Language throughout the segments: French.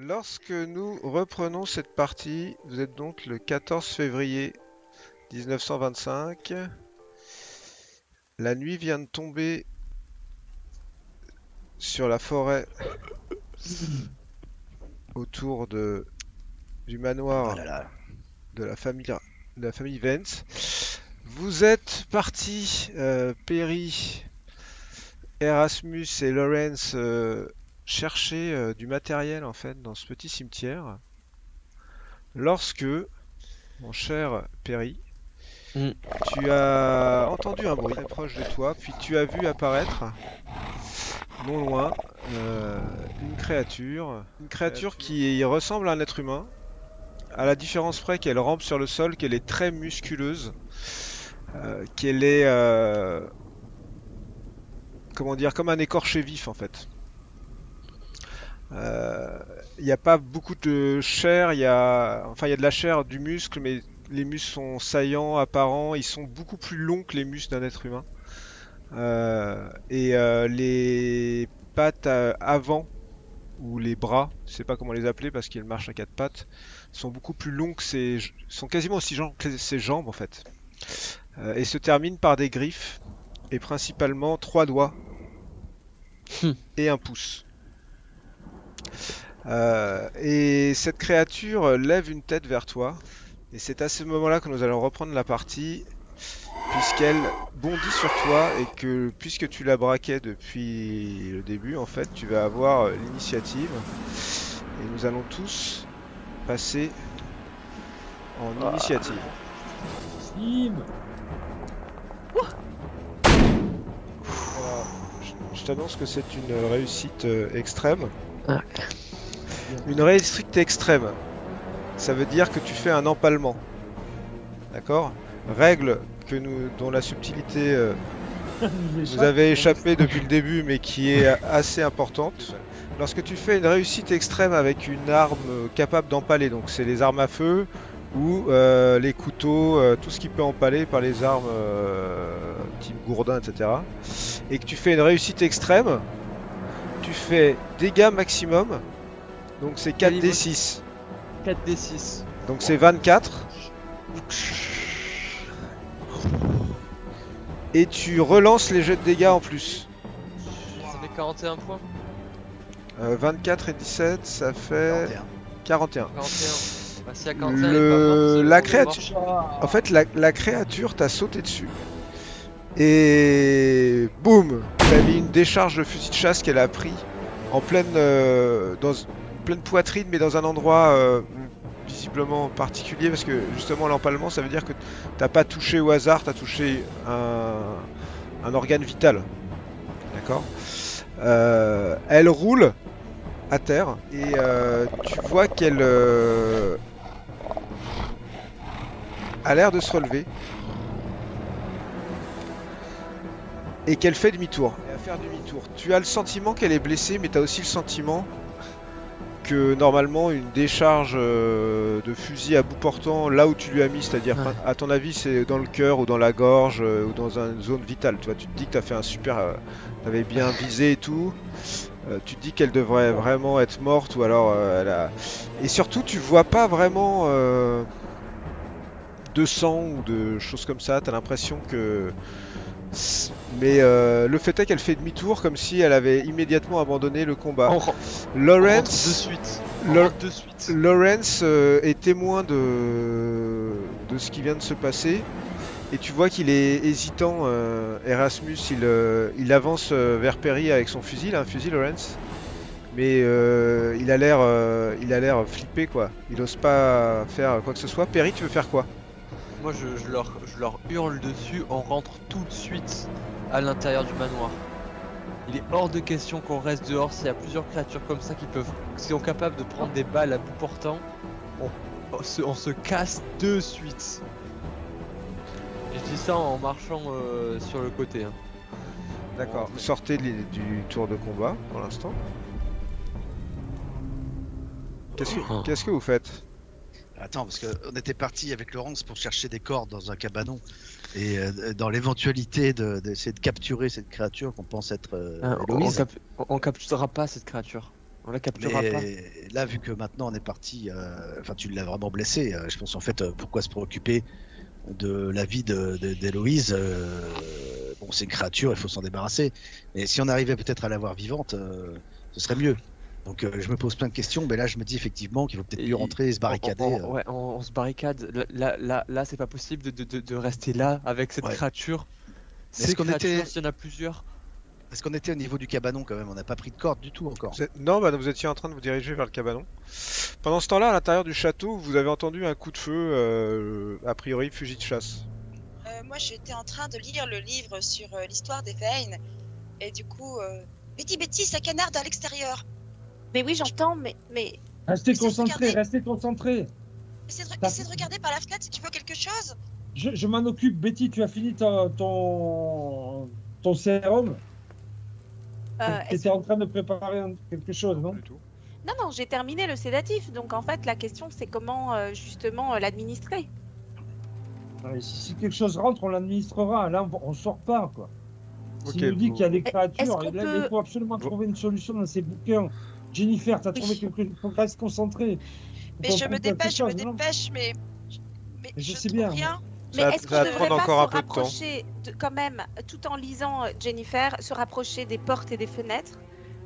Lorsque nous reprenons cette partie, vous êtes donc le 14 février 1925. La nuit vient de tomber sur la forêt autour du Oh manoir là là. de la famille Vance. Vous êtes partis, Perry, Erasmus et Lawrence, chercher du matériel en fait dans ce petit cimetière. Lorsque, mon cher Perry, Mm. tu as entendu un bruit très proche de toi, puis tu as vu apparaître, non loin, une créature qui ressemble à un être humain, à la différence près qu'elle rampe sur le sol, qu'elle est très musculeuse, qu'elle est, comment dire, comme un écorché vif en fait. Il n'y a pas beaucoup de chair, il y a de la chair, du muscle, mais les muscles sont saillants, apparents, ils sont beaucoup plus longs que les muscles d'un être humain. Les pattes avant, ou les bras, je sais pas comment les appeler parce qu'ils marchent à quatre pattes, sont beaucoup plus longs que sont quasiment aussi longs que ses jambes en fait. Et se terminent par des griffes, et principalement trois doigts et un pouce. Et cette créature lève une tête vers toi, et c'est à ce moment-là que nous allons reprendre la partie, puisqu'elle bondit sur toi et que puisque tu la braquais depuis le début, en fait, tu vas avoir l'initiative. Et nous allons tous passer en initiative. Sim. Voilà. Je t'annonce que c'est une réussite extrême. Ah. Une réussite extrême, ça veut dire que tu fais un empalement. D'accord? Règle dont la subtilité vous avez échappé depuis le début, mais qui est assez importante. Lorsque tu fais une réussite extrême avec une arme capable d'empaler, donc c'est les armes à feu ou les couteaux, tout ce qui peut empaler par les armes type gourdin, etc. Et que tu fais une réussite extrême, tu fais dégâts maximum, donc c'est 4d6. 4d6. Donc c'est 24. Et tu relances les jets de dégâts en plus. Ça fait 41 points. 24 et 17, ça fait 41. 41. Bah, si à 41, elle est pas morte, c'est La le créature, mort. en fait, la créature t'a sauté dessus. Et boum, t'as mis une décharge de fusil de chasse qu'elle a pris en pleine, dans pleine poitrine, mais dans un endroit visiblement particulier, parce que justement l'empalement, ça veut dire que t'as pas touché au hasard, t'as touché un organe vital. D'accord? Elle roule à terre et tu vois qu'elle a l'air de se relever et qu'elle fait demi-tour. Et à faire demi-tour. Tu as le sentiment qu'elle est blessée, mais tu as aussi le sentiment que normalement une décharge de fusil à bout portant là où tu lui as mis, c'est-à-dire à ton avis c'est dans le cœur ou dans la gorge ou dans une zone vitale. Tu vois, tu te dis que tu as fait un super, t'avais bien visé et tout. Tu te dis qu'elle devrait vraiment être morte ou alors elle a... Et surtout tu vois pas vraiment de sang ou de choses comme ça. T'as l'impression que... Mais le fait est qu'elle fait demi-tour comme si elle avait immédiatement abandonné le combat. Lawrence est témoin de ce qui vient de se passer. Et tu vois qu'il est hésitant, Erasmus, il avance vers Perry avec son fusil, un fusil Lawrence. Mais il a l'air flippé quoi. Il ose pas faire quoi que ce soit. Perry, tu veux faire quoi? Moi je leur hurle dessus, on rentre tout de suite à l'intérieur du manoir. Il est hors de question qu'on reste dehors. S'il y a plusieurs créatures comme ça qui sont capables de prendre des balles à bout portant, on se casse de suite. Et je dis ça en marchant sur le côté. Hein. D'accord. Vous sortez du tour de combat pour l'instant. Qu'est-ce que vous faites? Attends, parce qu'on était parti avec Laurence pour chercher des cordes dans un cabanon. Et dans l'éventualité d'essayer de capturer cette créature qu'on pense être Héloïse. On capturera pas cette créature. On la capturera pas. Mais là, vu que maintenant on est parti, enfin tu l'as vraiment blessé, je pense en fait, pourquoi se préoccuper de la vie d'Héloïse bon, c'est une créature, il faut s'en débarrasser. Mais si on arrivait peut-être à la voir vivante, ce serait mieux. Donc je me pose plein de questions, mais là je me dis effectivement qu'il faut peut-être mieux rentrer et se barricader. Ouais, on se barricade. Là, c'est pas possible de rester là avec cette Ouais. créature. Mais est-ce Ces qu'on créatures, était- s'il y en a plusieurs. Parce qu'on était au niveau du cabanon quand même, on n'a pas pris de corde du tout encore. Non, bah, vous étiez en train de vous diriger vers le cabanon. Pendant ce temps-là, à l'intérieur du château, vous avez entendu un coup de feu, a priori fusil de chasse. Moi, j'étais en train de lire le livre sur l'histoire des Vaynes. Et du coup, Betty, ça canarde à l'extérieur. Mais oui, j'entends, mais Restez Mais c'est concentrés, regardez. restez concentrés. Essaie de regarder par la fenêtre si tu vois quelque chose. Je m'en occupe. Betty, tu as fini ton sérum. Tu est-ce étais en train de préparer quelque chose, non? Du tout. non, j'ai terminé le sédatif. Donc en fait, la question, c'est comment justement l'administrer. Ouais, si quelque chose rentre, on l'administrera. Là, on sort pas, quoi. S'il Ok, nous dit qu'il y a des Est-ce créatures, qu'on là, peut- il faut absolument trouver une solution dans ces bouquins. Jennifer, t'as trouvé quelque chose? Il faut rester concentré. Mais je me dépêche, mais Je je sais trouve bien. rien. Mais Ça- est-ce ça va qu'on ne prendre devrait encore un pas se peu de temps. rapprocher, quand même, tout en lisant Jennifer, se rapprocher des portes et des fenêtres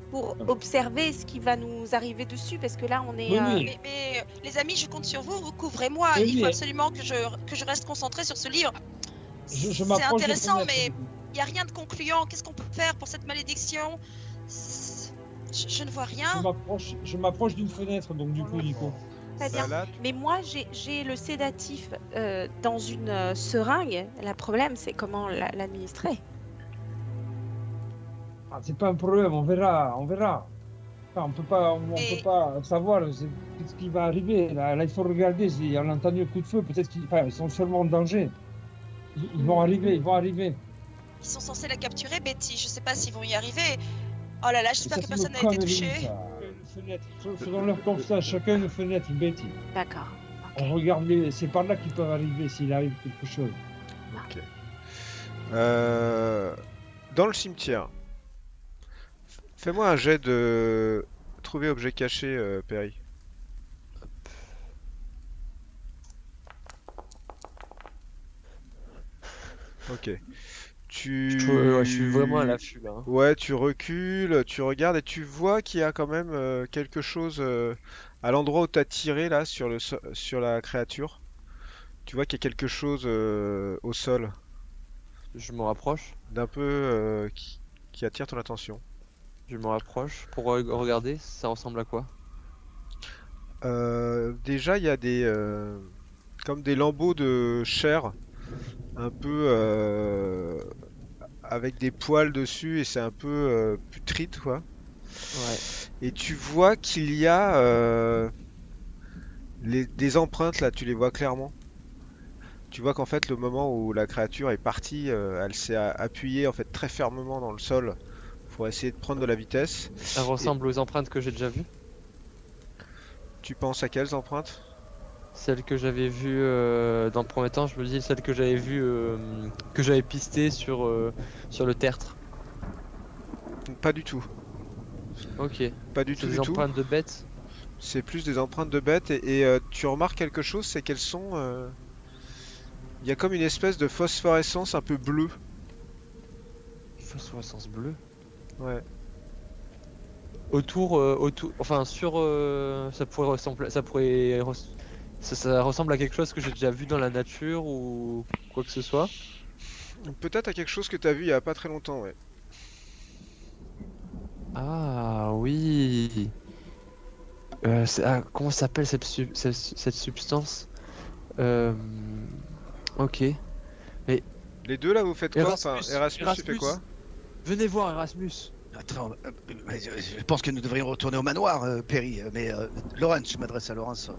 pour observer ce qui va nous arriver dessus? Parce que là, on est... Oui. Mais les amis, je compte sur vous, vous couvrez-moi. Oui, Il faut mais- absolument que je reste concentrée sur ce livre. Je C'est m'approche des intéressant, fenêtres, mais du coup. il n'y a rien de concluant. Qu'est-ce qu'on peut faire pour cette malédiction? Je ne vois rien. Je m'approche d'une fenêtre, donc du coup, Nico. Très bien. Bah, là, Mais moi, j'ai le sédatif dans une seringue. Le problème, c'est comment l'administrer. Ah, c'est pas un problème, on verra. Enfin, on peut pas savoir ce qui va arriver. Là, il faut regarder. Si on a entendu un coup de feu, peut-être qu'ils sont seulement en danger. Ils vont arriver. Ils sont censés la capturer, Betty. Je sais pas s'ils vont y arriver. Oh là là, Et j'espère ça, que c'est personne nos n'a été conneries, touché. ça. Une fenêtre. Faisons-leur confiance, chacun une fenêtre, Betty. D'accord. On regarde, c'est par là qu'ils peuvent arriver s'il arrive quelque chose. ok. Dans le cimetière, fais-moi un jet de trouver objet caché, Perry. Ok. Je suis vraiment à l'affût là. Hein. Ouais, tu recules, tu regardes et tu vois qu'il y a quand même quelque chose à l'endroit où tu as tiré là sur la créature. Tu vois qu'il y a quelque chose au sol Je me rapproche. d'un peu qui attire ton attention. Je me rapproche pour regarder. Ça ressemble à quoi? Déjà, il y a des comme des lambeaux de chair un peu avec des poils dessus et c'est un peu putride quoi. Ouais. Et tu vois qu'il y a des empreintes là, tu les vois clairement. Tu vois qu'en fait le moment où la créature est partie, elle s'est appuyée en fait très fermement dans le sol pour essayer de prendre de la vitesse. Ça ressemble aux empreintes que j'ai déjà vues. Tu penses à quelles empreintes? Celle que j'avais vue dans le premier temps, je me dis celle que j'avais vue, que j'avais pistée sur le tertre. Pas du tout. Ok. Pas du C'est tout des du tout. empreintes de bêtes. C'est plus des empreintes de bêtes et tu remarques quelque chose, c'est qu'elles sont... Il y a comme une espèce de phosphorescence un peu bleue. Phosphorescence bleue. Ouais. Autour, enfin sur, ça pourrait ressembler, ça ressemble à quelque chose que j'ai déjà vu dans la nature ou quoi que ce soit. Peut-être à quelque chose que tu as vu il y a pas très longtemps, ouais. Ah oui. Comment s'appelle cette substance? Ok. Les deux là, vous faites quoi? Enfin, Erasmus, Erasmus, tu fais Erasmus. quoi? Venez voir Erasmus. Attends, je pense que nous devrions retourner au manoir, Perry. Mais Laurence, je m'adresse à Laurence.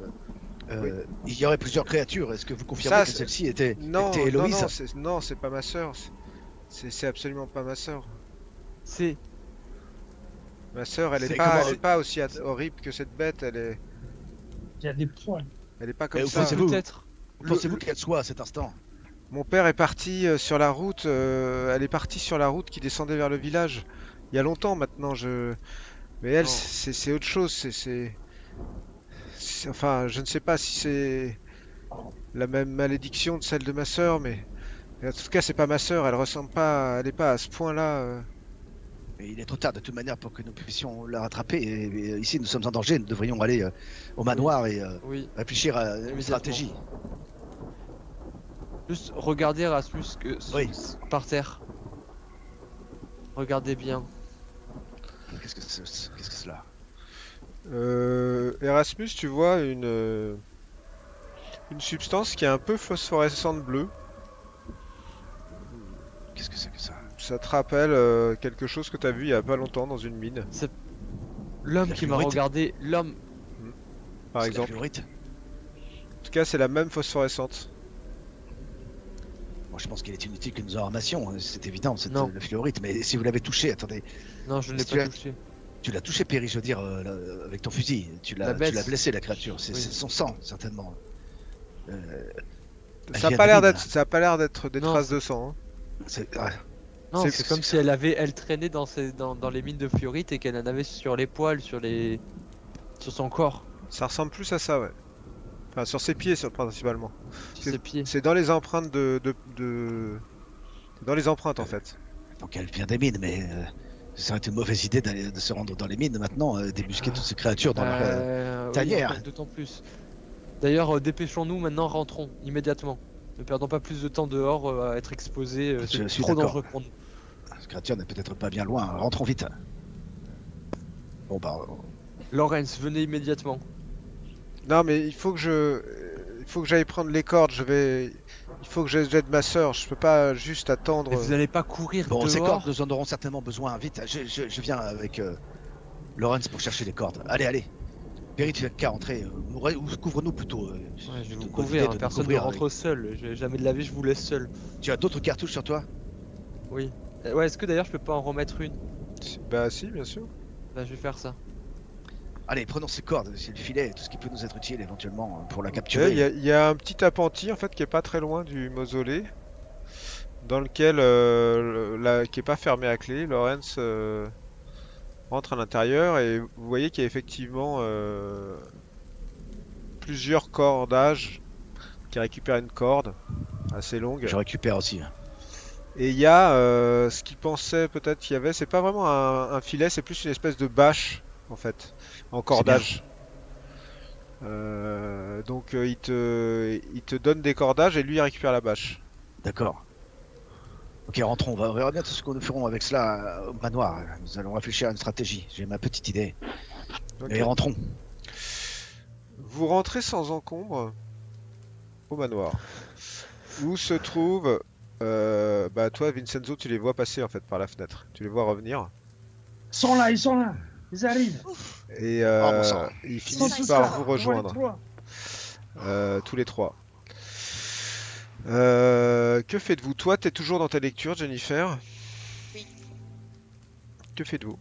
Oui. Il y aurait plusieurs créatures. Est-ce que vous confirmez Ça, que c'est- celle-ci était Non, Héloïse? non, c'est pas ma sœur. C'est absolument pas ma sœur. C'est Ma sœur, elle C'est est pas, comment- elle est pas aussi horrible que cette bête. Il y a des poils. Elle est pas Mais comme vous ça. pensez-vous peut-être. Pensez-vous qu'elle soit à cet instant? Mon père est parti sur la route. Elle est partie sur la route qui descendait vers le village. Il y a longtemps maintenant. Mais elle, Non. c'est autre chose. Enfin, je ne sais pas si c'est la même malédiction de celle de ma sœur, mais en tout cas, c'est pas ma sœur. Elle ressemble pas, elle est pas à ce point-là. Mais il est trop tard de toute manière pour que nous puissions la rattraper. Et ici, nous sommes en danger. Nous devrions aller au manoir et Oui. réfléchir à une Immédiatement. stratégie. Juste regardez Erasmus Oui. par terre. Regardez bien. Qu'est-ce que c'est cela? Erasmus, tu vois une substance qui est un peu phosphorescente bleue. Qu'est-ce que c'est que ça? Ça te rappelle quelque chose que tu as vu il y a pas longtemps dans une mine, L'homme La qui m'a fluorite. regardé, l'homme. par C'est la exemple. fluorite. En tout cas, c'est la même phosphorescente. Moi, je pense qu'il est inutile que nous en ramassions. C'est évident, c'est Non. la fluorite. Mais si vous l'avez touché, attendez, Non, je ne l'ai Est-ce que pas tu touché. tu l'as touché, Perry, je veux dire, avec ton fusil. La Tu bête. l'as blessé, la créature. C'est Oui. son sang, certainement. Ça Elle a vient pas de l'air mine. d'être, ça a pas l'air d'être des Non, traces de sang, hein. Ouais. Non, C'est- c'est comme si elle traînait dans les mines de fluorite et qu'elle en avait sur les poils, sur son corps, Ça ressemble plus à ça, ouais. Enfin, sur ses pieds, principalement. sur ses pieds. C'est dans les empreintes dans les empreintes, en fait. Donc elle vient des mines, mais ça serait une mauvaise idée de se rendre dans les mines maintenant, débusquer toutes ces créatures dans leur... Oui, tanière. encore d'autant plus. D'ailleurs, dépêchons-nous maintenant, rentrons immédiatement. Ne perdons pas plus de temps dehors à être exposés, Je c'est suis trop d'accord. dangereux pour nous. Cette créature n'est peut-être pas bien loin. Rentrons vite. Bon bah... Lawrence, venez immédiatement. Non, mais il faut que j'aille prendre les cordes. Il faut que j'aide ma sœur. Je peux pas juste attendre. Et vous n'allez pas courir Bon, ces dehors. cordes, nous en aurons certainement besoin. Vite, je viens avec Lawrence pour chercher les cordes. Allez, allez. Perry, tu n'as qu'à rentrer. Ou couvre-nous plutôt. Ouais, je vais une vous bonne couvrir, idée hein, de nous personne ne couvrir rentre seul. Jamais de la vie je vous laisse seul. Tu as d'autres cartouches sur toi? Oui. Ouais, est-ce que d'ailleurs je peux pas en remettre une? Bah si, bien sûr. Bah, je vais faire ça. Allez, prenons ces cordes, c'est le filet, tout ce qui peut nous être utile éventuellement pour la Ok, capturer. il y a un petit appentis en fait qui est pas très loin du mausolée, dans lequel qui est pas fermé à clé. Lawrence rentre à l'intérieur et vous voyez qu'il y a effectivement plusieurs cordages qui récupèrent une corde assez longue. Je récupère aussi. Et il y a ce qu'il pensait peut-être qu'il y avait, c'est pas vraiment un filet, c'est plus une espèce de bâche en fait, en cordage. Donc il te donne des cordages et lui il récupère la bâche. D'accord. Ok, rentrons, on verra bien tout ce que nous ferons avec cela au manoir. Nous allons réfléchir à une stratégie, j'ai ma petite idée. Ok. Mais rentrons. Vous rentrez sans encombre au manoir, où se trouve, bah toi Vincenzo, tu les vois passer en fait par la fenêtre, tu les vois revenir Ils sont là, ils arrivent. et bon sang. ils Ils sont finissent tous par là, vous on voit les rejoindre, trois. tous les trois. Que faites-vous? Toi, t'es toujours dans ta lecture, Jennifer? Oui. Que faites-vous?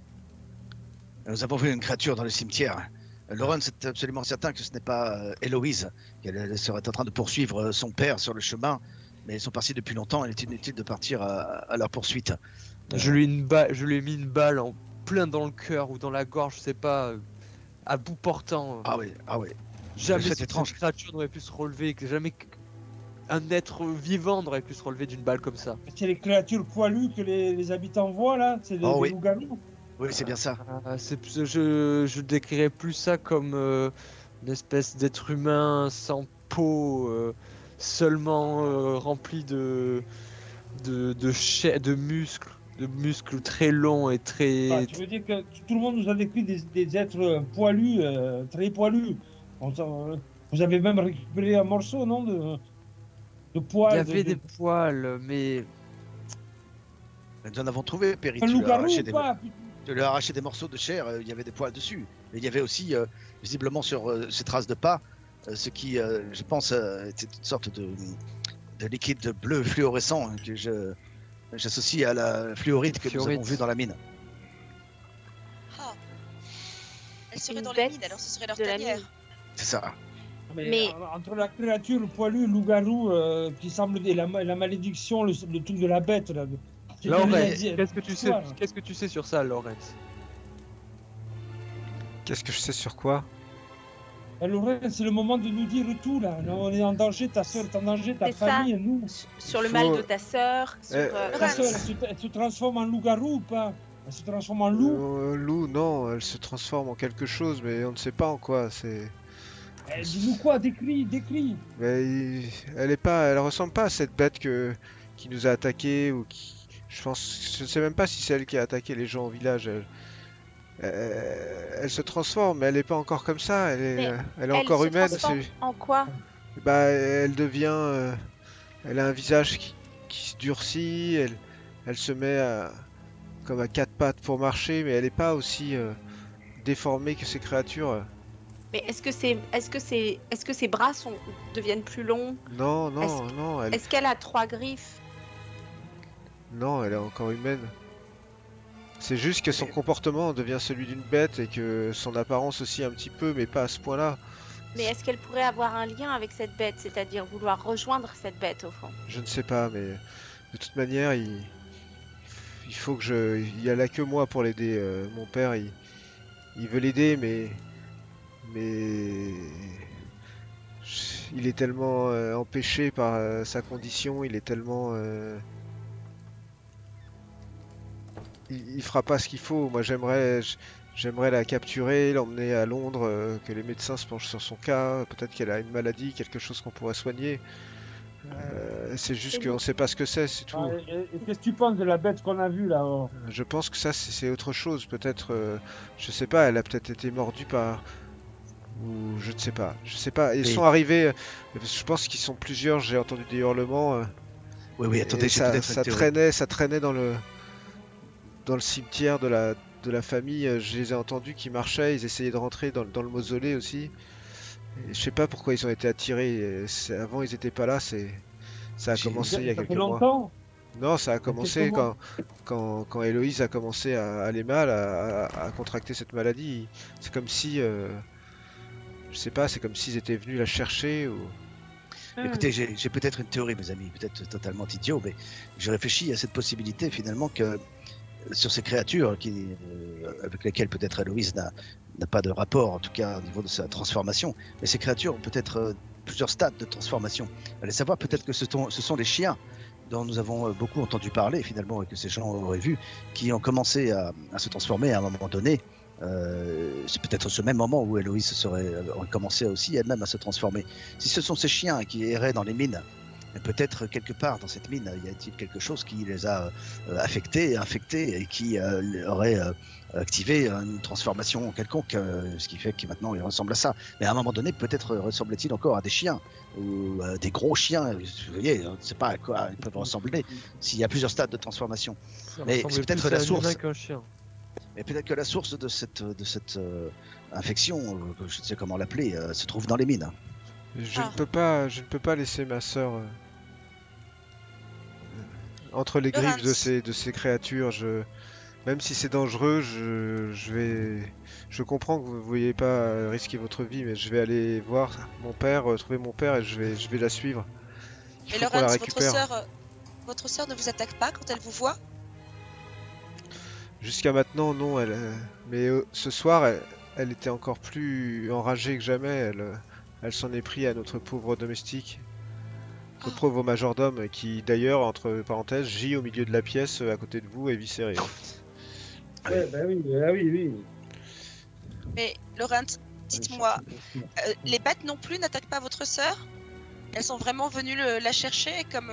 Nous avons vu une créature dans le cimetière. Lawrence est absolument certain que ce n'est pas Héloïse, qu'elle serait en train de poursuivre son père sur le chemin, mais ils sont partis depuis longtemps, il est inutile de partir à leur poursuite. Je lui ai mis une balle en plein dans le cœur ou dans la gorge, je sais pas, à bout portant. Ah oui, ah oui. Jamais c'est cette étrange. créature n'aurait pu se relever, que jamais un être vivant n'aurait pu se relever d'une balle comme ça. C'est les créatures poilues que les habitants voient là, c'est des, Oh, des oui. loups-garous. Oui, c'est bien ça. Je décrirais plus ça comme une espèce d'être humain sans peau, seulement rempli de chair, de muscles très longs et très. Ah, tu veux dire que tout le monde nous a décrit des êtres poilus, très poilus. Vous avez même récupéré un morceau, non, de poils. Il y avait des poils, mais Nous en avons trouvé, Perry. Un Tu lui as loup-garou arraché ou des... pas? tu lui as arraché des morceaux de chair, il y avait des poils dessus. Mais il y avait aussi, visiblement sur ces traces de pas, ce qui, je pense, était une sorte de liquide bleu fluorescent hein, que j'associe à la fluorite que nous avons Fluorite. vue dans la mine. Ah. Elle serait Une dans les bête mines, alors ce serait leur de la tanière. mine. C'est ça. Mais- Entre la créature poilue, le loup-garou, qui semble et la malédiction, le truc de la bête. Là, Lawrence, J'ai- qu'est-ce que tu sais Voilà. Qu'est-ce que tu sais sur ça, Lawrence? Qu'est-ce que je sais sur quoi? Lorraine, c'est le moment de nous dire tout là. Là, on est en danger, ta soeur est en danger, ta C'est ça. famille, nous. Sur le Faut- mal de ta sœur, sur... Ta sœur, elle se transforme en loup-garou ou pas? Elle se transforme en loup? Lou, non, elle se transforme en quelque chose, mais on ne sait pas en quoi. Dis-nous quoi? Décris. Mais elle ressemble pas à cette bête qui nous a attaqué ou qui. Je sais même pas si c'est elle qui a attaqué les gens au village. Elle se transforme, mais elle est pas encore comme ça. Elle Mais est elle encore se humaine. transforme en quoi? Bah, elle devient. Elle a un visage qui se durcit. Elle se met comme à quatre pattes pour marcher, mais elle est pas aussi déformée que ces créatures. Mais est-ce que ses bras deviennent plus longs? Non, Est-ce- non, Est-ce qu'elle a 3 griffes? non, elle est encore humaine. C'est juste que son comportement devient celui d'une bête et que son apparence aussi un petit peu, mais pas à ce point-là. Mais est-ce qu'elle pourrait avoir un lien avec cette bête, c'est-à-dire vouloir rejoindre cette bête au fond? Je ne sais pas, mais de toute manière, il faut que il y a là que moi pour l'aider. Mon père, il veut l'aider, mais il est tellement empêché par sa condition, il est tellement il fera pas ce qu'il faut. Moi, j'aimerais la capturer, l'emmener à Londres, que les médecins se penchent sur son cas. Peut-être qu'elle a une maladie, quelque chose qu'on pourrait soigner. C'est juste Et qu'on sait pas ce que c'est tout. Et qu'est-ce que tu penses de la bête qu'on a vue là? Je pense que ça, c'est autre chose. Peut-être, je sais pas, elle a peut-être été mordue par. Ou je ne sais pas. Je sais pas. Ils Oui. sont arrivés. Je pense qu'ils sont plusieurs. J'ai entendu des hurlements. Oui, Et attendez, j'ai ça, peut-être ça une théorie. traînait dans le cimetière de la famille. Je les ai entendus qui marchaient. Ils essayaient de rentrer dans le mausolée aussi. Et je sais pas pourquoi ils ont été attirés. Avant, ils étaient pas là. Ça a J'ai- commencé il y a Ça quelques fait mois. longtemps? Non, ça a commencé quelques mois. quand Héloïse a commencé à aller mal, à contracter cette maladie. C'est comme si, je sais pas, c'est comme s'ils étaient venus la chercher ou. Écoutez, j'ai peut-être une théorie, mes amis, peut-être totalement idiot, mais je réfléchis à cette possibilité finalement que sur ces créatures avec lesquelles peut-être Héloïse n'a pas de rapport, en tout cas au niveau de sa transformation, mais ces créatures ont peut-être plusieurs stades de transformation. Allez savoir peut-être que ce sont les chiens dont nous avons beaucoup entendu parler finalement et que ces gens auraient vu, qui ont commencé à se transformer à un moment donné. C'est peut-être ce même moment où Héloïse aurait commencé aussi elle-même à se transformer. Si ce sont ces chiens qui erraient dans les mines, peut-être quelque part dans cette mine, y a-t-il quelque chose qui les a infectés et qui aurait activé une transformation quelconque, ce qui fait que maintenant il ressemble à ça. Mais à un moment donné, peut-être ressemblait-il encore à des chiens ou des gros chiens. Vous voyez, on ne sait pas à quoi ils peuvent ressembler s'il y a plusieurs stades de transformation. Ça Mais ressemble c'est peut-être plus la à un source. humain qu'un chien. Et peut-être que la source de cette infection, je ne sais comment l'appeler, se trouve dans les mines. Je ne peux pas laisser ma sœur entre les griffes Laurence. de ces créatures. Même si c'est dangereux, je comprends que vous ne vouliez pas risquer votre vie, mais je vais aller voir mon père, trouver mon père et je vais la suivre. Il Mais faut qu'on la Laurence, récupère. votre sœur ne vous attaque pas quand elle vous voit? Jusqu'à maintenant, non. Mais ce soir, elle était encore plus enragée que jamais. Elle s'en est pris à notre pauvre domestique, notre pauvre majordome, qui d'ailleurs, entre parenthèses, gît au milieu de la pièce à côté de vous et viscéré. Ouais, bah oui, oui. Mais Laurence, dites-moi, les bêtes non plus n'attaquent pas votre sœur? Elles sont vraiment venues la chercher comme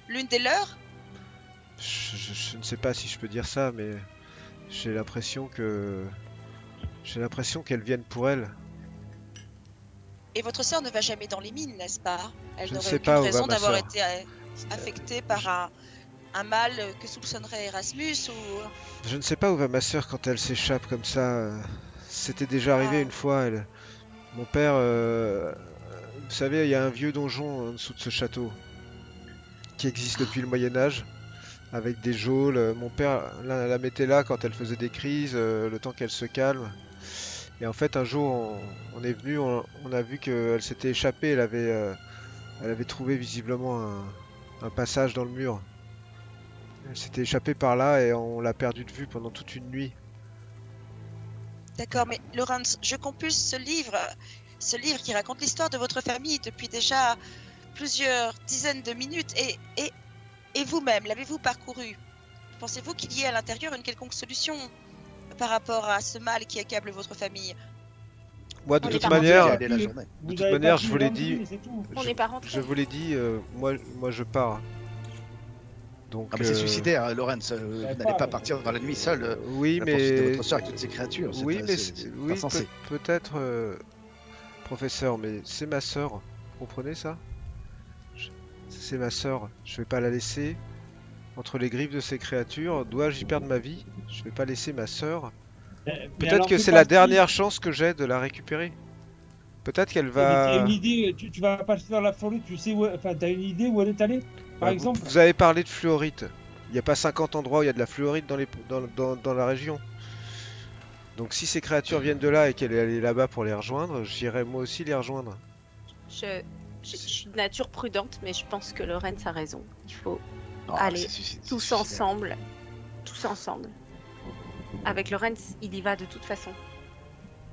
l'une des leurs? Je ne sais pas si je peux dire ça, mais j'ai l'impression qu'elles viennent pour elle. Et votre sœur ne va jamais dans les mines, n'est-ce pas? Elle Je ne n'aurait sais aucune pas où va raison ma d'avoir sœur. été affectée par un mal que soupçonnerait Erasmus ou... Je ne sais pas où va ma sœur quand elle s'échappe comme ça. C'était déjà arrivé Ah. une fois. Mon père, vous savez, il y a un vieux donjon en dessous de ce château qui existe depuis le Moyen Âge, avec des geôles. Mon père la mettait là quand elle faisait des crises, le temps qu'elle se calme. Et en fait, un jour, on est venu, on a vu qu'elle s'était échappée. Elle avait trouvé visiblement un passage dans le mur. Elle s'était échappée par là et on l'a perdue de vue pendant toute une nuit. D'accord, mais Laurence, je compulse ce livre qui raconte l'histoire de votre famille depuis déjà plusieurs dizaines de minutes, et vous-même, l'avez-vous parcouru? Pensez-vous qu'il y ait à l'intérieur une quelconque solution par rapport à ce mal qui accable votre famille? Moi, de On est toute pas manière, Aller la journée. Vous toute avez manière, pas je pu vous l'ai rentrer, dit. c'est tout. On n'est pas rentré. Je vous l'ai dit, moi je pars. Donc, Ah, mais c'est suicidaire, Lorenz. Vous n'allez pas partir dans la nuit seul. Oui, Profiter de mais votre soeur avec toutes ces créatures. oui, mais c'est oui, pas censé. peut-être, professeur, mais c'est ma sœur. Vous comprenez ça? C'est ma sœur. Je vais pas la laisser entre les griffes de ces créatures. Dois-je y perdre ma vie? Je vais pas laisser ma sœur. Mais Peut-être alors, que c'est la dernière chance que j'ai de la récupérer. Peut-être qu'elle T'as va. une idée, tu vas partir dans la forêt, tu sais où, enfin, t'as une idée où elle est allée, par Bah, exemple? vous avez parlé de fluorite. Il n'y a pas 50 endroits où il y a de la fluorite dans la région. Donc si ces créatures viennent de là et qu'elle est allée là-bas pour les rejoindre, j'irai moi aussi les rejoindre. Je suis de nature prudente, mais je pense que Lorenz a raison. Il faut Non, Allez, c'est tous suicidaire. ensemble. Tous ensemble. Avec Lorenz, il y va de toute façon.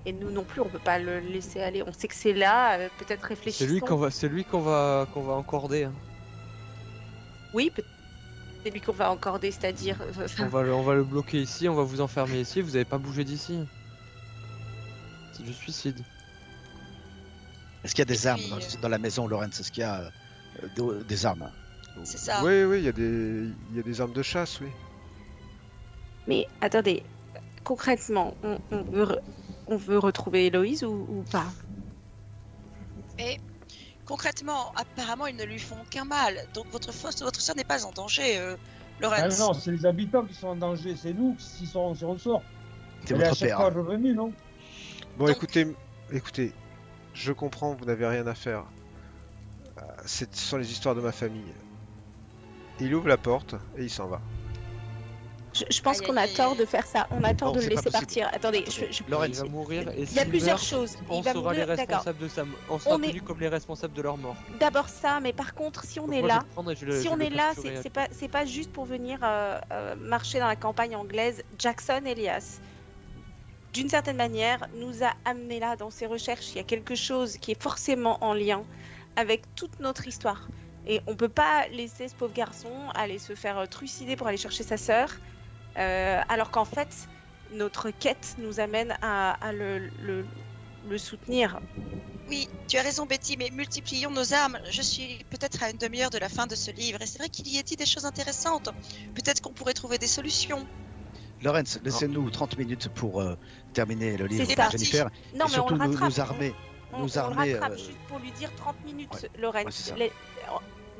Et nous non plus, on peut pas le laisser aller. On sait que c'est là, peut-être réfléchissons. C'est lui qu'on va encorder. Hein. Oui, c'est lui qu'on va encorder, c'est-à-dire. On va le bloquer ici, on va vous enfermer ici, vous n'avez pas bougé d'ici. C'est du suicide. Est-ce qu'il y a des Et armes puis, dans la maison, Lorenz? Est-ce qu'il y a des armes? C'est ça. Oui, il y a des armes de chasse, oui. Mais attendez, concrètement, on veut retrouver Héloïse ou pas? Et concrètement, apparemment, ils ne lui font aucun mal. Donc votre sœur n'est pas en danger, Ah Lorenz. non, c'est les habitants qui sont en danger, c'est nous qui sont si on sort. C'est Elle est à votre chaque père. fois revenue, non? Bon, Donc- écoutez, je comprends, vous n'avez rien à faire. Ce sont les histoires de ma famille. Il ouvre la porte et il s'en va. Je pense Aïe, qu'on a aïe, aïe. tort de faire ça. On a tort Non, de le c'est pas laisser possible. partir. Attendez, Lorenz, Il va mourir et il y a plusieurs choses. On Il va sera les mourir, d'accord. responsables de sa on sera On est- tenus comme les responsables de leur mort. D'abord ça, mais par contre, si on Donc est moi, je vais là, le prendre et je vais le- si je on vais est le là, capturer. c'est pas juste pour venir marcher dans la campagne anglaise. Jackson Elias, d'une certaine manière, nous a amené là dans ses recherches. Il y a quelque chose qui est forcément en lien avec toute notre histoire. Et on peut pas laisser ce pauvre garçon aller se faire trucider pour aller chercher sa sœur, alors qu'en fait, notre quête nous amène à le soutenir. Oui, tu as raison, Betty, mais multiplions nos armes. Je suis peut-être à une demi-heure de la fin de ce livre, et c'est vrai qu'il y a dit des choses intéressantes. Peut-être qu'on pourrait trouver des solutions. Lorenz, laissez-nous 30 minutes pour terminer le livre C'est de parti. Jennifer. Non, et mais on surtout le rattrape. nous armer. On nous le armer, rattrape juste pour lui dire 30 minutes, ouais. Lorenz. Ouais, c'est ça.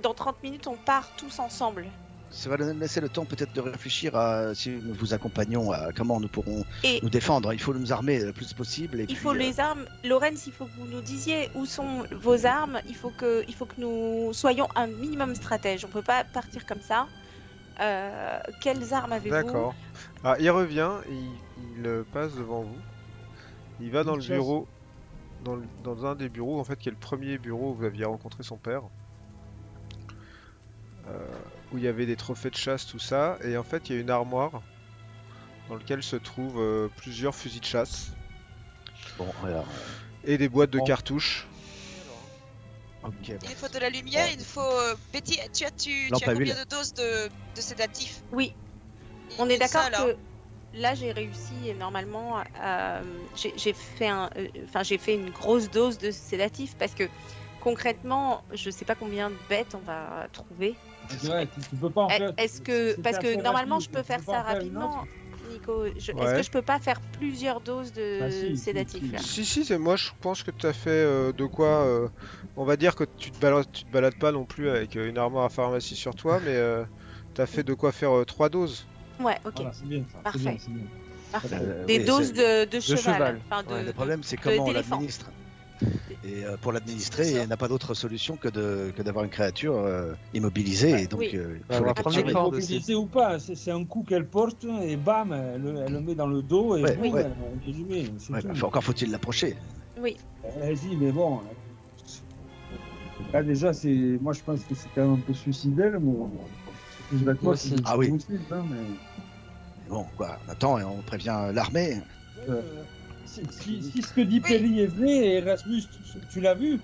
Dans 30 minutes, on part tous ensemble. Ça va nous laisser le temps peut-être de réfléchir à si nous vous accompagnons, à comment nous pourrons Et nous défendre. Il faut nous armer le plus possible. Et il puis, faut les armes. Lorenz, il faut que vous nous disiez où sont vos armes. Il faut que nous soyons un minimum stratège. On peut pas partir comme ça. Quelles armes avez-vous? D'accord. Ah, il revient, il passe devant vous. Il va dans le Chasse. bureau, dans un des bureaux, en fait, qui est le premier bureau où vous aviez rencontré son père. Où il y avait des trophées de chasse, tout ça. Et en fait, il y a une armoire dans laquelle se trouvent plusieurs fusils de chasse bon, alors, et des boîtes de Bon. cartouches. ok. Il nous faut de la lumière, il nous faut... Betty, tu as Lampe à combien huile. de doses de sédatifs? Oui, on est Une d'accord seule, hein. que là j'ai réussi et normalement j'ai fait une grosse dose de sédatif parce que concrètement je sais pas combien de bêtes on va trouver. Ouais, tu peux pas en faire. Est-ce que c'est parce que assez normalement rapide, je peux tu faire peux pas ça en faire une rapidement, autre. Nico. Est-ce Ouais. que je peux pas faire plusieurs doses de Bah si, sédatif si. là? Si, moi je pense que tu as fait de quoi. On va dire que tu te balades pas non plus avec une armoire à pharmacie sur toi, mais tu as fait de quoi faire 3 doses. Ouais, ok, Voilà, c'est bien ça. Parfait. C'est bien, c'est bien. parfait. Euh, Des oui, doses de cheval. cheval. Enfin, de, Ouais, Le problème, c'est de- comment on d'éléphant. l'administre. Et pour l'administrer, C'est ça. il n'a pas d'autre solution que d'avoir une créature immobilisée. Et donc, Oui. il Bah, faut on la va prendre capturer. les cordes aussi. Mobilisé ou pas, c'est un coup qu'elle porte et bam, elle le met dans le dos et Ouais, boum, ouais. elle lui met. C'est Ouais, tout. bah, encore faut-il l'approcher. Oui, Vas-y, mais bon. Là, déjà, moi je pense que c'est quand même un peu suicidaire. Mais... Moi aussi. Ah oui. Hein, mais... Bon, quoi, on attend et on prévient l'armée. Si ce que dit Perry est vrai, Erasmus, tu l'as vu?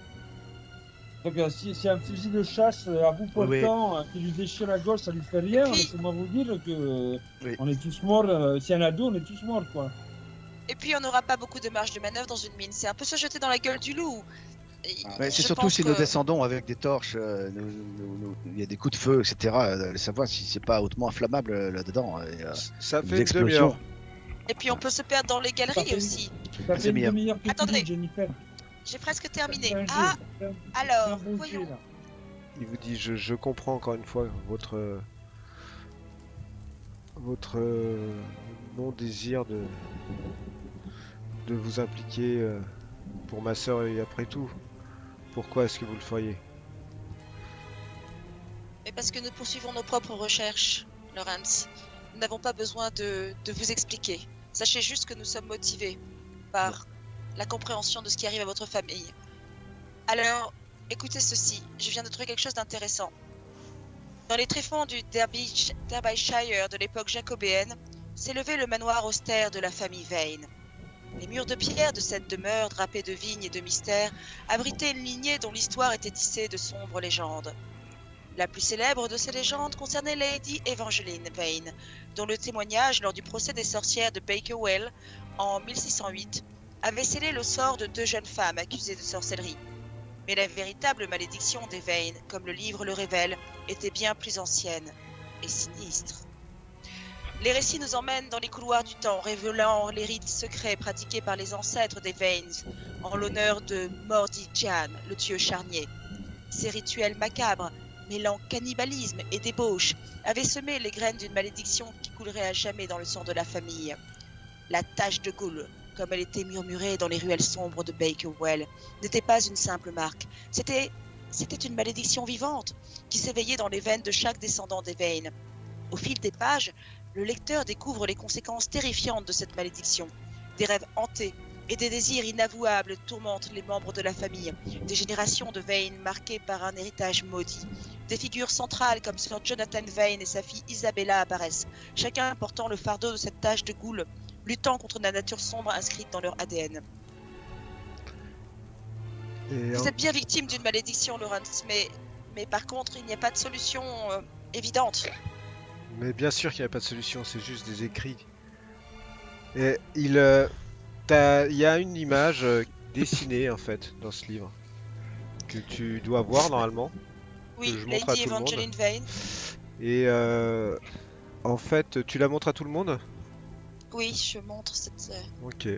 Donc si un fusil de chasse à bout portant qui lui déchire la gorge, ça lui fait rien, laissez-moi vous dire que on est tous morts. S'il y en a deux, on est tous morts, quoi. Et puis on n'aura pas beaucoup de marge de manœuvre dans une mine. C'est un peu se jeter dans la gueule du loup. C'est surtout si nous descendons avec des torches, il y a des coups de feu, etc. Savoir si c'est pas hautement inflammable là-dedans. Ça fait une demi-heure. Et puis on peut se perdre dans les galeries aussi. Ça fait une demi-heure que Attendez. tu dis, Jennifer. J'ai presque terminé. Ah, alors, voyons. Il vous dit, je comprends encore une fois votre non-désir de vous impliquer pour ma sœur et après tout. Pourquoi est-ce que vous le feriez? Mais parce que nous poursuivons nos propres recherches, Lawrence. Nous n'avons pas besoin de vous expliquer. Sachez juste que nous sommes motivés par la compréhension de ce qui arrive à votre famille. Alors, écoutez ceci. Je viens de trouver quelque chose d'intéressant. Dans les tréfonds du Derbyshire de l'époque jacobéenne, s'élevait le manoir austère de la famille Vane. Les murs de pierre de cette demeure, drapée de vignes et de mystères, abritaient une lignée dont l'histoire était tissée de sombres légendes. La plus célèbre de ces légendes concernait Lady Evangeline Vane, dont le témoignage lors du procès des sorcières de Bakerwell en 1608 avait scellé le sort de 2 jeunes femmes accusées de sorcellerie. Mais la véritable malédiction des Vane, comme le livre le révèle, était bien plus ancienne et sinistre. Les récits nous emmènent dans les couloirs du temps, révélant les rites secrets pratiqués par les ancêtres des Vanes en l'honneur de Mordigian, le dieu charnier. Ces rituels macabres, mêlant cannibalisme et débauche, avaient semé les graines d'une malédiction qui coulerait à jamais dans le sang de la famille. La tache de Ghoul, comme elle était murmurée dans les ruelles sombres de Bakerwell, n'était pas une simple marque. C'était une malédiction vivante qui s'éveillait dans les veines de chaque descendant des Vane. Au fil des pages, le lecteur découvre les conséquences terrifiantes de cette malédiction. Des rêves hantés et des désirs inavouables tourmentent les membres de la famille. Des générations de Vane marquées par un héritage maudit. Des figures centrales comme Sir Jonathan Vane et sa fille Isabella apparaissent, chacun portant le fardeau de cette tache de Ghoul, luttant contre la nature sombre inscrite dans leur ADN. Vous êtes bien victime d'une malédiction, Lawrence, mais par contre, il n'y a pas de solution évidente. Mais bien sûr qu'il n'y a pas de solution, c'est juste des écrits. Et il y a une image dessinée en fait dans ce livre que tu dois voir normalement. Oui, que je montre à Lady tout le monde. Evangeline Vane. Et en fait, tu la montres à tout le monde? Oui, je montre cette... Ok.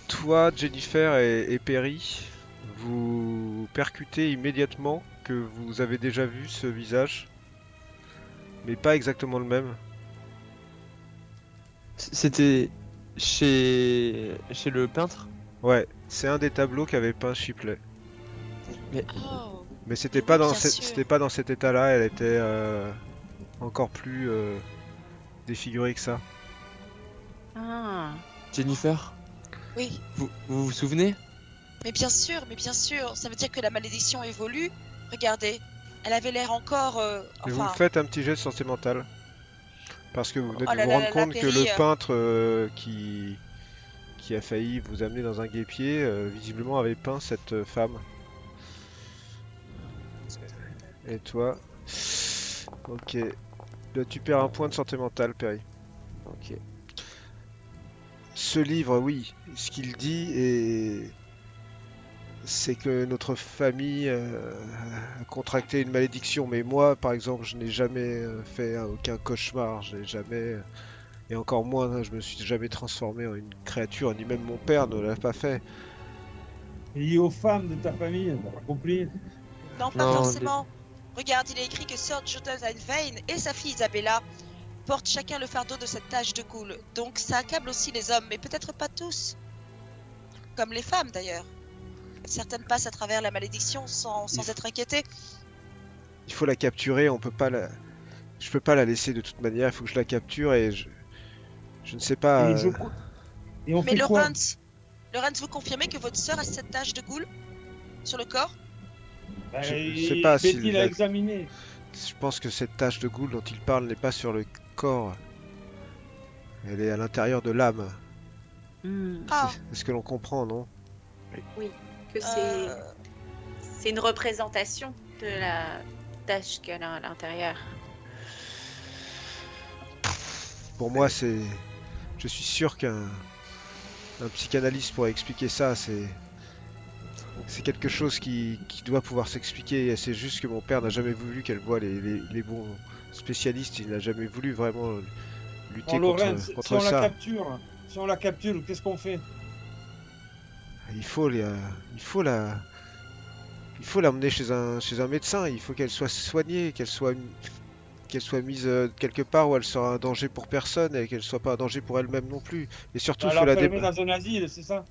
Toi, Jennifer et Perry, vous percutez immédiatement que vous avez déjà vu ce visage, mais pas exactement le même. C'était chez le peintre? Ouais, c'est un des tableaux qu'avait peint Shipley. Oh. Mais c'était pas dans Bien sûr. c'était pas dans cet état-là, elle était encore plus défigurée que ça. Ah. Jennifer, Oui, vous vous souvenez? mais bien sûr, ça veut dire que la malédiction évolue. Regardez, elle avait l'air encore... Et vous me enfin, faites un petit jet de santé mentale. Parce que vous venez Oh de là vous là rendre là là, compte que Perry, le peintre qui a failli vous amener dans un guêpier, visiblement avait peint cette femme. Et toi? Ok. Là, tu perds un point de santé mentale, Perry. Ok. Ce livre, oui, ce qu'il dit c'est que notre famille a contracté une malédiction, mais moi, par exemple, je n'ai jamais fait aucun cauchemar, je n'ai jamais, et encore moins, je me suis jamais transformé en une créature, ni même mon père ne l'a pas fait. Lié aux femmes de ta famille, t'as pas compris? non, pas Non, forcément. Regarde, il est écrit que Sir Jonathan Vane et sa fille Isabella portent chacun le fardeau de cette tache de Ghoul. Donc ça accable aussi les hommes, mais peut-être pas tous. Comme les femmes d'ailleurs. Certaines passent à travers la malédiction sans être inquiétées. Il faut la capturer, on peut pas la... Je peux pas la laisser de toute manière, il faut que je la capture et je ne sais pas... Et on Mais fait quoi? Lawrence, vous confirmez que votre sœur a cette tache de Ghoul sur le corps? je sais pas si Betty l'a examiné. Je pense que cette tache de Ghoul dont il parle n'est pas sur le corps. Elle est à l'intérieur de l'âme. Ah, C'est ce que l'on comprend, non? Que c'est une représentation de la tâche qu'elle a à l'intérieur. Pour moi, c'est... Je suis sûr qu'un psychanalyste pourrait expliquer ça. C'est quelque chose qui doit pouvoir s'expliquer. C'est juste que mon père n'a jamais voulu qu'elle voie les bons spécialistes. Il n'a jamais voulu vraiment lutter Lorenz, contre si on ça. si on la capture, qu'est-ce qu'on fait? Il faut l'emmener chez un médecin. Il faut qu'elle soit soignée, qu'elle soit mise quelque part où elle sera un danger pour personne et qu'elle soit pas un danger pour elle-même non plus. Et surtout, il faut la dans un asile, c'est ça?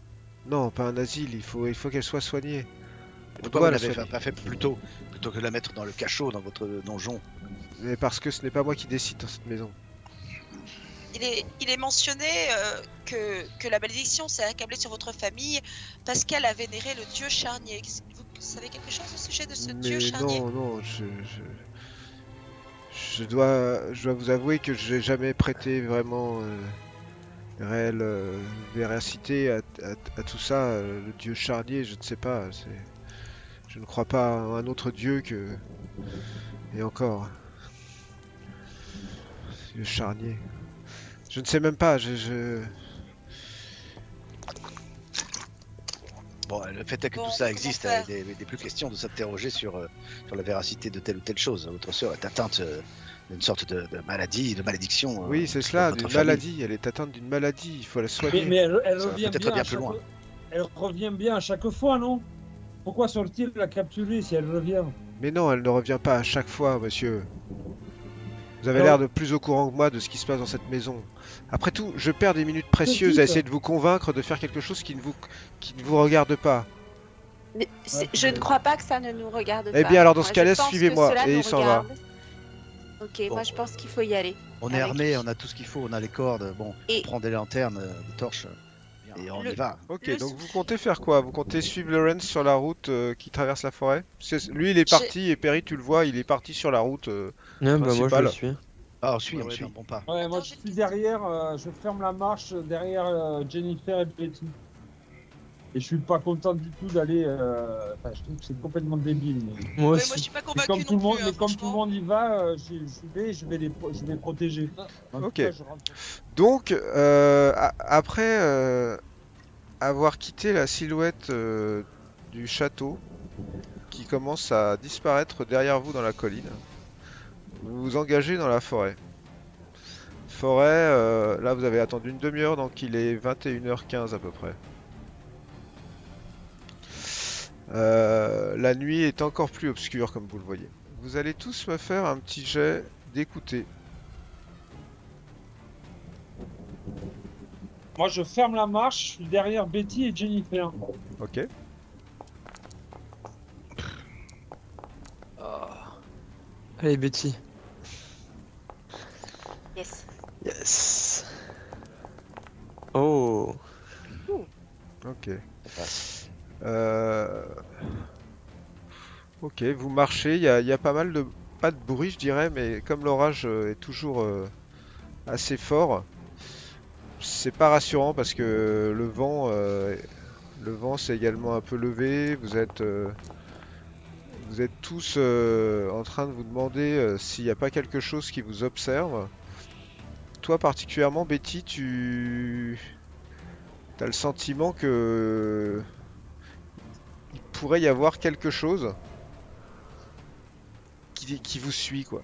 Non, pas un asile. Il faut qu'elle soit soignée. Pourquoi vous l'avez pas fait plus tôt, plutôt que de la mettre dans le cachot, dans votre donjon? Mais parce que ce n'est pas moi qui décide dans cette maison. il est mentionné que la malédiction s'est accablée sur votre famille parce qu'elle a vénéré le dieu charnier. Vous savez quelque chose au sujet de ce dieu charnier? Non, je dois vous avouer que je n'ai jamais prêté vraiment réelle véracité à tout ça. Le dieu charnier, je ne sais pas. Je ne crois pas à un autre dieu que... Et encore... Le charnier... Je ne sais même pas, Bon, le fait est que Bon, tout ça comment existe, faire? il n'est plus question de s'interroger sur la véracité de telle ou telle chose. Votre sœur est atteinte d'une sorte de maladie, de malédiction. Oui, c'est dans cela, votre d'une famille. maladie. Elle est atteinte d'une maladie, il faut la soigner. Mais elle Ça va revient peut-être bien bien à plus loin. Elle revient bien à chaque fois, non? Pourquoi sortir la capturer si elle revient? Mais non, elle ne revient pas à chaque fois, monsieur. Vous avez Non. l'air de plus au courant que moi de ce qui se passe dans cette maison. Après tout, je perds des minutes précieuses à essayer de vous convaincre de faire quelque chose qui ne vous regarde pas. Mais Ouais, je ne crois pas que ça ne nous regarde pas. Eh bien, alors dans ce Moi, cas-là, je pense que suivez-moi. cela Et nous il s'en va. regarde. Ok, Bon. moi je pense qu'il faut y aller. On est Avec armé, lui. on a tout ce qu'il faut, on a les cordes, bon, Et- on prend des lanternes, des torches, et on y va. Ok, Le- donc vous comptez faire quoi? Vous comptez suivre Lawrence sur la route qui traverse la forêt? Lui, il est J'ai- parti, et Perry, tu le vois, il est parti sur la route. Ouais, bah moi je Principal. le suis. Ah, on suit, Ouais, on ouais, suit, non. bon pas. Ouais, moi Attends, je j'ai suis une derrière, je ferme la marche derrière Jennifer et Betty. Et je suis pas content du tout d'aller. Enfin, je trouve que c'est complètement débile. Mais... Moi Ouais, moi je aussi. suis pas Mais convaincu comme tout le non monde, plus, mais hein, comme tout le franchement. monde y va, je vais les protéger. En tout Ok. cas, je rentre. Donc, après avoir quitté la silhouette du château, qui commence à disparaître derrière vous dans la colline, vous vous engagez dans la forêt. Forêt, là vous avez attendu une demi-heure, donc il est 21h15 à peu près. La nuit est encore plus obscure comme vous le voyez. Vous allez tous me faire un petit jet d'écouter. Moi, je ferme la marche, je suis derrière Betty et Jennifer. Ok. Allez Betty. Yes. Yes. Oh. Ok. Ok, vous marchez, il y a pas mal de... Pas de bruit je dirais, mais comme l'orage est toujours assez fort, c'est pas rassurant parce que le vent s'est également un peu levé, vous êtes tous en train de vous demander s'il n'y a pas quelque chose qui vous observe. Toi particulièrement, Betty, tu as le sentiment que il pourrait y avoir quelque chose qui vous suit, quoi.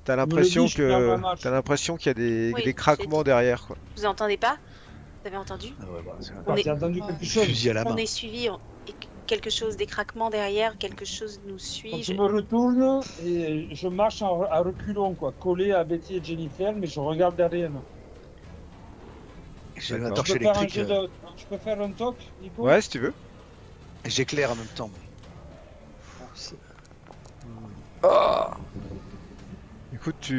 T'as me le l'impression dis, je ferme la marche. qu'il y a des Oui, craquements derrière, quoi. Vous entendez pas? Vous avez entendu? Ah ouais, bah, c'est On est- J'ai entendu quelque chose. fusil à la On main. est suivi, et quelque chose, des craquements derrière, quelque chose nous suit. Donc, je me retourne et je marche à reculons, quoi, collé à Betty et Jennifer, mais je regarde derrière. J'ai la D'accord. torche Je peux faire un électrique, jet de... Je peux faire un toc, Nico? Ouais, si tu veux. j'éclaire en même temps. Écoute,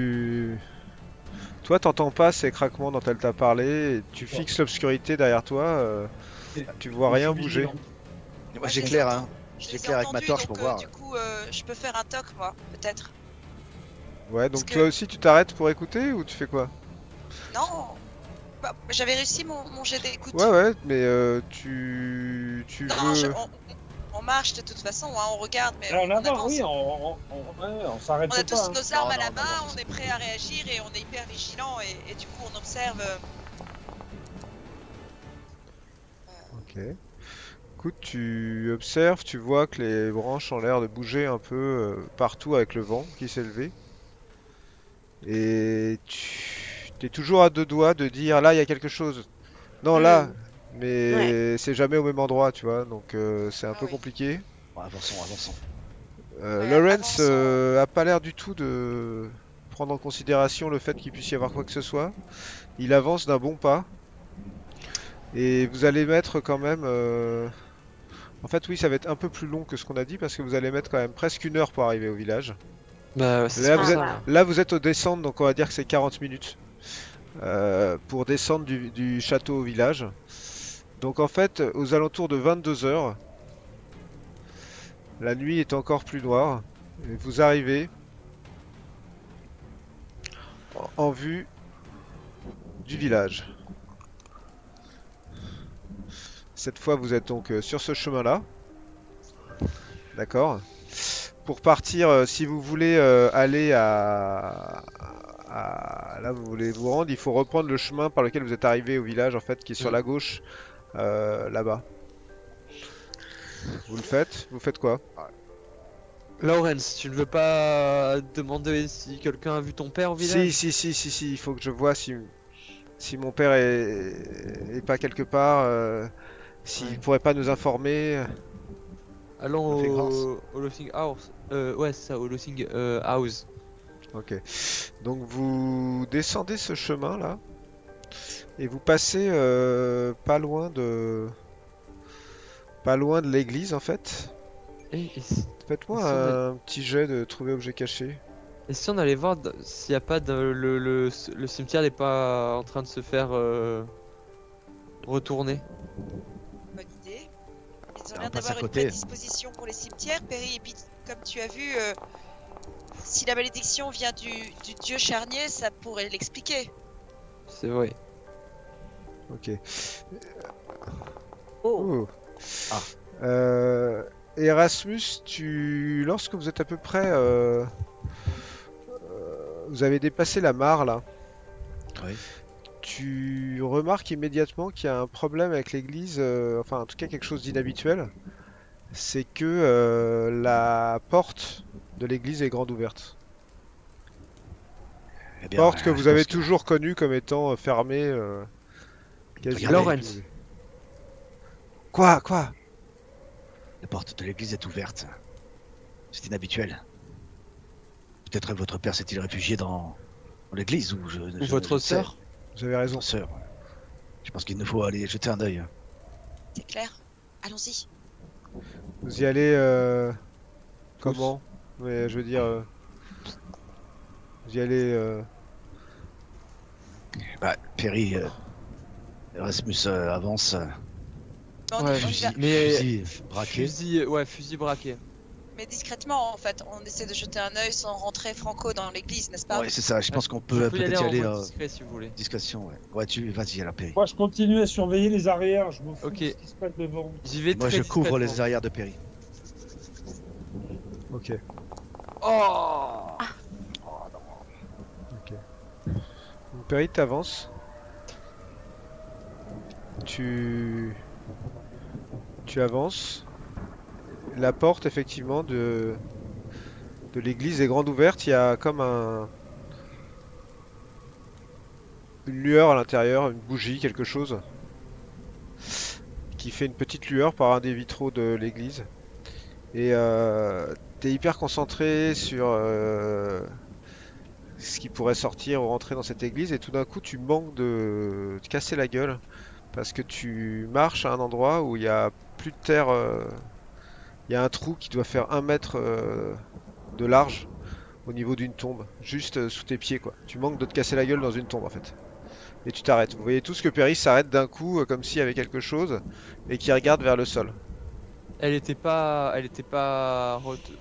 toi, t'entends pas ces craquements dont elle t'a parlé, et tu fixes l'obscurité derrière toi, tu vois rien bouger. Moi Ouais, j'éclaire, je les hein. Je les ai J'éclaire avec ma entendus, torche donc, pour voir. Du coup, je peux faire un toc, moi, peut-être. Ouais, donc Parce toi que- aussi tu t'arrêtes pour écouter ou tu fais quoi? Non, Bah, j'avais réussi mon jet d'écoute. Ouais, mais tu Non, veux... on marche de toute façon, hein, on regarde, mais Là, en on avant, avance. oui, on s'arrête On pas. a tous Hein. nos armes Non, à la non, main, non, on est prêt à réagir et on est hyper vigilant et du coup on observe. Ok. Écoute, tu observes, tu vois que les branches ont l'air de bouger un peu partout avec le vent qui s'est levé. Et tu es toujours à 2 doigts de dire là il y a quelque chose. Non, là, mais c'est jamais au même endroit, tu vois, donc c'est un Ah peu oui. compliqué. Bon, avançons. Ouais, Lawrence avançons. a pas l'air du tout de prendre en considération le fait qu'il puisse y avoir quoi que ce soit. Il avance d'un bon pas. Et vous allez mettre quand même... En fait, oui, ça va être un peu plus long que ce qu'on a dit parce que vous allez mettre quand même presque 1 heure pour arriver au village. Bah, ouais, c'est Là, pour vous êtes, ça. Là. là, vous êtes au descente, donc on va dire que c'est 40 minutes pour descendre du château au village. Donc en fait, aux alentours de 22 heures, la nuit est encore plus noire. Et vous arrivez en vue du village. Cette fois, vous êtes donc sur ce chemin-là. D'accord. Pour partir, si vous voulez aller là, vous voulez vous rendre, il faut reprendre le chemin par lequel vous êtes arrivé au village, en fait, qui est sur la gauche, là-bas. Vous le faites? Vous faites quoi? Lawrence, tu ne veux pas demander si quelqu'un a vu ton père au village? Si, il faut que je vois si mon père est pas quelque part, s'il Ouais. pourrait pas nous informer. Allons Ça fait grâce. au Lothing House. Ouais, c'est ça, au Lothing House. Ok. Donc vous descendez ce chemin là et vous passez pas loin de l'église en fait. Et si Faites-moi Et si on a- un petit jet de trouver objet caché. on allait voir s'il n'y a pas le cimetière n'est pas en train de se faire retourner. Bonne idée. Ils ont On l'air passe à d'avoir une côté. prédisposition pour les cimetières, Perry. Et puis, comme tu as vu, si la malédiction vient du dieu charnier, ça pourrait l'expliquer. C'est vrai. Ok. Oh, Oh. Ah. Erasmus, lorsque vous êtes à peu près, vous avez dépassé la mare là. Oui. Tu remarques immédiatement qu'il y a un problème avec l'église, enfin en tout cas quelque chose d'inhabituel. C'est que la porte de l'église est grande ouverte. Eh bien, Porte que je vous avez pense que- toujours connue comme étant fermée quasiment. Regardez. Lawrence. Quoi? La porte de l'église est ouverte. C'est inhabituel. Peut-être votre père s'est-il réfugié dans l'église ou Ou votre sais. sœur? Vous avez raison. Son sœur. Je pense qu'il nous faut aller jeter un œil. C'est clair. Allons-y. Vous y allez comment? Mais je veux dire, vous y allez. Bah, Perry, Erasmus avance, Mais on Ouais, y va- fusil, mais- fusil braqué. Fusil braqué. mais discrètement, en fait. On essaie de jeter un œil sans rentrer franco dans l'église, n'est-ce pas? Ouais, c'est ça. Je pense qu'on On peut peut y aller peut-être y en aller mode discret si vous voulez. discrétion. Ouais, vas-y, à la Perry. Moi, je continue à surveiller les arrières. Je me fous Ok. de ce qui se passe devant. J'y vais Moi, très je couvre les discrètement. arrières de Perry. Ok. Oh Donc Perry t'avance. Tu avances. La porte effectivement de l'église est grande ouverte. Il y a comme une lueur à l'intérieur, une bougie, quelque chose qui fait une petite lueur par un des vitraux de l'église. Et t'es hyper concentré sur ce qui pourrait sortir ou rentrer dans cette église et tout d'un coup tu manques de te casser la gueule parce que tu marches à un endroit où il y a plus de terre, il y a un trou qui doit faire 1 mètre de large au niveau d'une tombe, juste sous tes pieds quoi. Tu manques de te casser la gueule dans une tombe en fait. Et tu t'arrêtes. Vous voyez tous que Perry s'arrête d'un coup comme s'il y avait quelque chose et qui regarde vers le sol. Elle était pas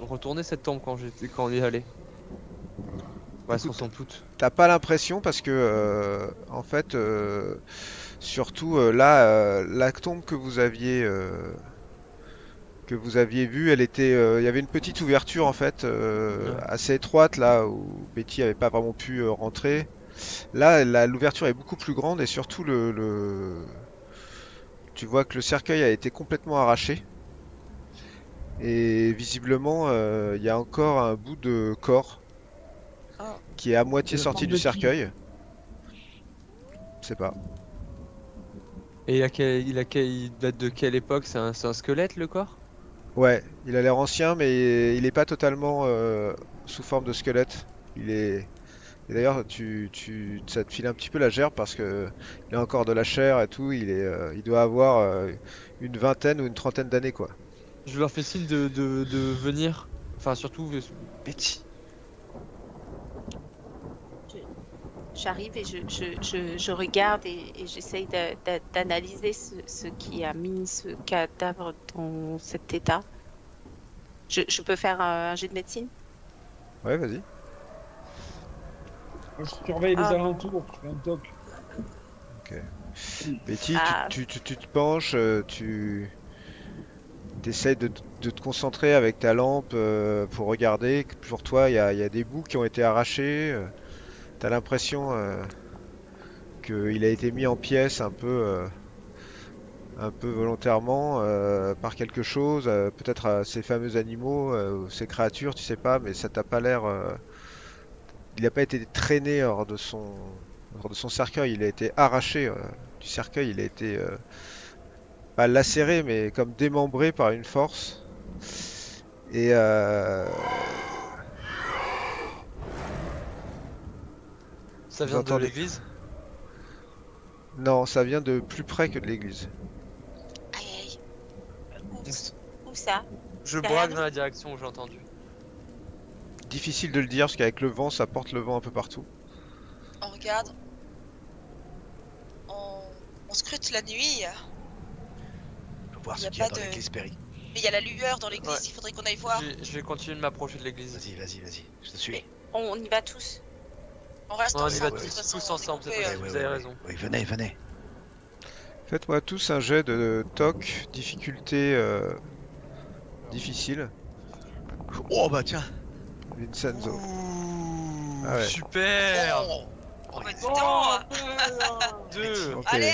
retournée cette tombe quand on y allait. Ouais, elles sont toutes. T'as pas l'impression parce que en fait surtout là la tombe que vous aviez vue, elle était il y avait une petite ouverture en fait Ouais. assez étroite là où Betty avait pas vraiment pu rentrer. Là l'ouverture est beaucoup plus grande et surtout tu vois que le cercueil a été complètement arraché et visiblement il y a encore un bout de corps Oh. qui est à moitié Le sorti corps du de qui? cercueil. Je sais pas. Et il date de quelle époque? C'est un squelette le corps? Ouais, il a l'air ancien, mais il est pas totalement sous forme de squelette. Il est. Et d'ailleurs, ça te file un petit peu la gerbe parce que il a encore de la chair et tout. Il doit avoir une vingtaine ou une trentaine d'années, quoi. Je leur fais signe de venir. Enfin, surtout Betty. J'arrive et je regarde et j'essaye d'analyser ce qui a mis ce cadavre dans cet état. Je peux faire un jet de médecine? Ouais, vas-y. Moi, je surveille les Ah. alentours, je fais un toc. Betty, Ah. tu te penches, tu essayes de te concentrer avec ta lampe pour regarder. Pour toi, il y a des bouts qui ont été arrachés. T'as l'impression qu'il a été mis en pièces un peu volontairement par quelque chose, peut-être ces fameux animaux, ou ces créatures, tu sais pas, mais ça t'a pas l'air. Il n'a pas été traîné hors de son cercueil, il a été arraché du cercueil, il a été pas lacéré, mais comme démembré par une force. Et Ça Vous vient de entendez- l'église? non, ça vient de plus près que de l'église. Aïe aïe. Où ça? Je Derrière braque nous? dans la direction où j'ai entendu. Difficile de le dire parce qu'avec le vent, ça porte le vent un peu partout. On regarde. On scrute la nuit. Faut voir Y ce a qu'il y a pas dans de- l'église, Perry. Mais il y a la lueur dans l'église, Ouais. il faudrait qu'on aille voir. Je vais continuer de m'approcher de l'église. Vas-y, je te suis. On y va tous. On reste On y va ensemble. de tous- toute façon, tous on est ensemble, c'est coupés, possible. Vous avez raison. Oui, venez. Faites-moi tous un jet de TOC, difficulté difficile. Oh bah tiens. Vincenzo. Ouh, Ah ouais. super. Oh, bah, dis donc. Deux. Ok. Allez.